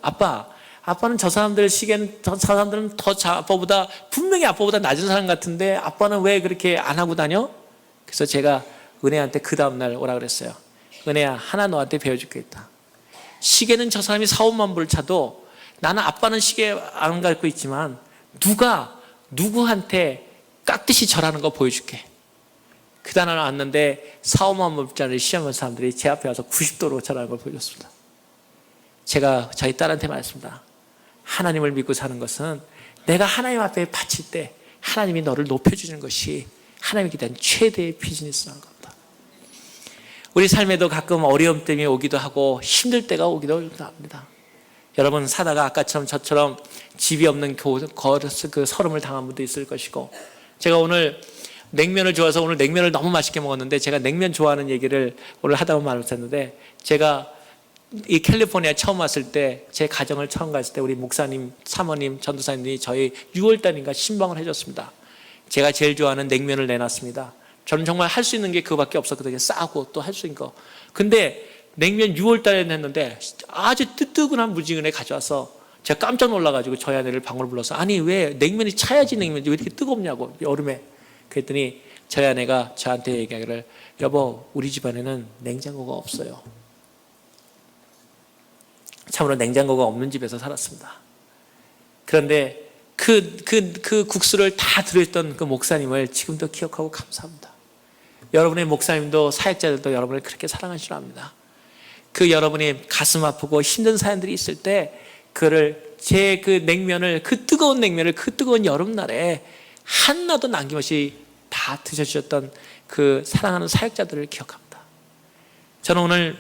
아빠는 저 사람들 시계는 저 사람들은 아빠보다 분명히 아빠보다 낮은 사람 같은데 아빠는 왜 그렇게 안 하고 다녀? 그래서 제가 은혜한테 그 다음날 오라 그랬어요. 은혜야, 하나 너한테 배워줄 게 있다. 시계는 저 사람이 4, 5만 불을 차도 나는 아빠는 시계 안 갖고 있지만 누구한테 깍듯이 절하는 거 보여줄게. 그 단어를 왔는데 4, 5만 불짜리 시험한 사람들이 제 앞에 와서 90도로 절하는 걸 보여줬습니다. 제가 저희 딸한테 말했습니다. 하나님을 믿고 사는 것은 내가 하나님 앞에 바칠 때 하나님이 너를 높여주는 것이 하나님께 대한 최대의 비즈니스라는 겁니다. 우리 삶에도 가끔 어려움 때문에 오기도 하고 힘들 때가 오기도 합니다. 여러분 사다가 아까처럼 저처럼 집이 없는 그 서름을 당한 분도 있을 것이고, 제가 오늘 냉면을 좋아해서 오늘 냉면을 너무 맛있게 먹었는데 제가 냉면 좋아하는 얘기를 오늘 하다 보면 말했는데, 제가 이 캘리포니아에 처음 왔을 때 제 가정을 처음 갔을 때 우리 목사님, 사모님, 전도사님들이 저희 6월달인가 신방을 해줬습니다. 제가 제일 좋아하는 냉면을 내놨습니다. 저는 정말 할 수 있는 게 그거밖에 없었거든요. 싸고 또 할 수 있는 거. 근데 냉면 6월달에 냈는데 아주 뜨뜨근한 무지근에 가져와서 제가 깜짝 놀라가지고 저희 아내를 방으로 불러서 아니 왜 냉면이 차야지 냉면이 왜 이렇게 뜨겁냐고 여름에. 그랬더니 저희 아내가 저한테 얘기하기를 여보 우리 집안에는 냉장고가 없어요. 참으로 냉장고가 없는 집에서 살았습니다. 그런데 그 국수를 다 들어있던 그 목사님을 지금도 기억하고 감사합니다. 여러분의 목사님도 사역자들도 여러분을 그렇게 사랑하시려 합니다. 그 여러분이 가슴 아프고 힘든 사연들이 있을 때 그거를 제 그 냉면을, 그 뜨거운 냉면을 그 뜨거운 여름날에 하나도 남김없이 다 드셔주셨던 그 사랑하는 사역자들을 기억합니다. 저는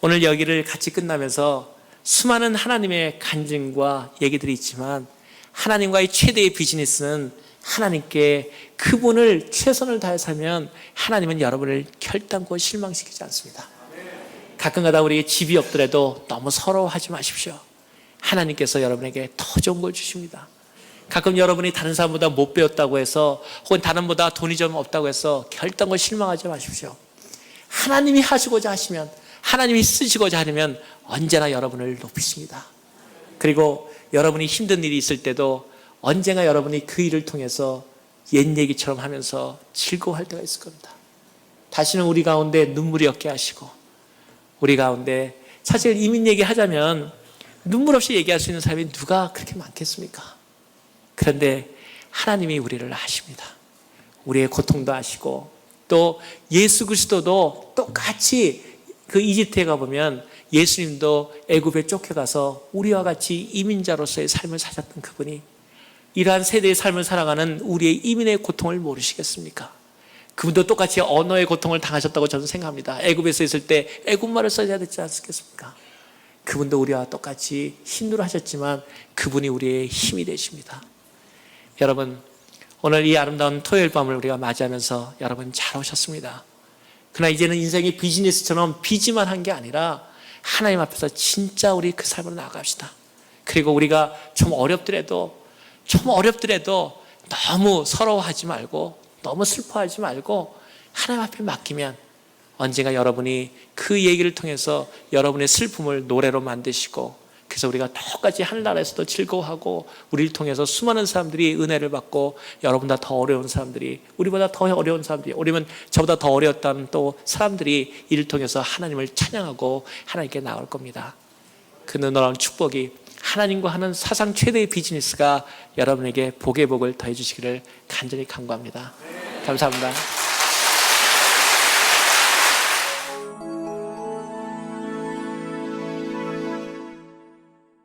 오늘 여기를 같이 끝나면서 수많은 하나님의 간증과 얘기들이 있지만 하나님과의 최대의 비즈니스는 하나님께 그분을 최선을 다해 살면 하나님은 여러분을 결단코 실망시키지 않습니다. 가끔가다 우리 집이 없더라도 너무 서러워하지 마십시오. 하나님께서 여러분에게 더 좋은 걸 주십니다. 가끔 여러분이 다른 사람보다 못 배웠다고 해서 혹은 다른 보다 돈이 좀 없다고 해서 결단코 실망하지 마십시오. 하나님이 하시고자 하시면, 하나님이 쓰시고자 하면 언제나 여러분을 높이십니다. 그리고 여러분이 힘든 일이 있을 때도 언젠가 여러분이 그 일을 통해서 옛 얘기처럼 하면서 즐거워할 때가 있을 겁니다. 다시는 우리 가운데 눈물이 없게 하시고, 우리 가운데 사실 이민 얘기하자면 눈물 없이 얘기할 수 있는 사람이 누가 그렇게 많겠습니까? 그런데 하나님이 우리를 아십니다. 우리의 고통도 아시고, 또 예수 그리스도도 똑같이 그 이집트에 가보면 예수님도 애굽에 쫓겨가서 우리와 같이 이민자로서의 삶을 사셨던 그분이 이러한 세대의 삶을 살아가는 우리의 이민의 고통을 모르시겠습니까? 그분도 똑같이 언어의 고통을 당하셨다고 저는 생각합니다. 애굽에서 있을 때 애굽말을 써야 되지 않겠습니까? 그분도 우리와 똑같이 힘들어 하셨지만 그분이 우리의 힘이 되십니다. 여러분, 오늘 이 아름다운 토요일 밤을 우리가 맞이하면서 여러분 잘 오셨습니다. 그러나 이제는 인생이 비즈니스처럼 비지만 한 게 아니라 하나님 앞에서 진짜 우리 그 삶으로 나아갑시다. 그리고 우리가 좀 어렵더라도 너무 서러워하지 말고, 너무 슬퍼하지 말고 하나님 앞에 맡기면 언젠가 여러분이 그 얘기를 통해서 여러분의 슬픔을 노래로 만드시고, 그래서 우리가 똑같이 하늘나라에서도 즐거워하고 우리를 통해서 수많은 사람들이 은혜를 받고, 여러분보다 더 어려운 사람들이, 우리보다 더 어려운 사람들이, 우리는 저보다 더 어려웠다는 또 사람들이 이를 통해서 하나님을 찬양하고 하나님께 나올 겁니다. 그 놀라운 축복이, 하나님과 하는 사상 최대의 비즈니스가 여러분에게 복의 복을 더해 주시기를 간절히 간구합니다. 감사합니다.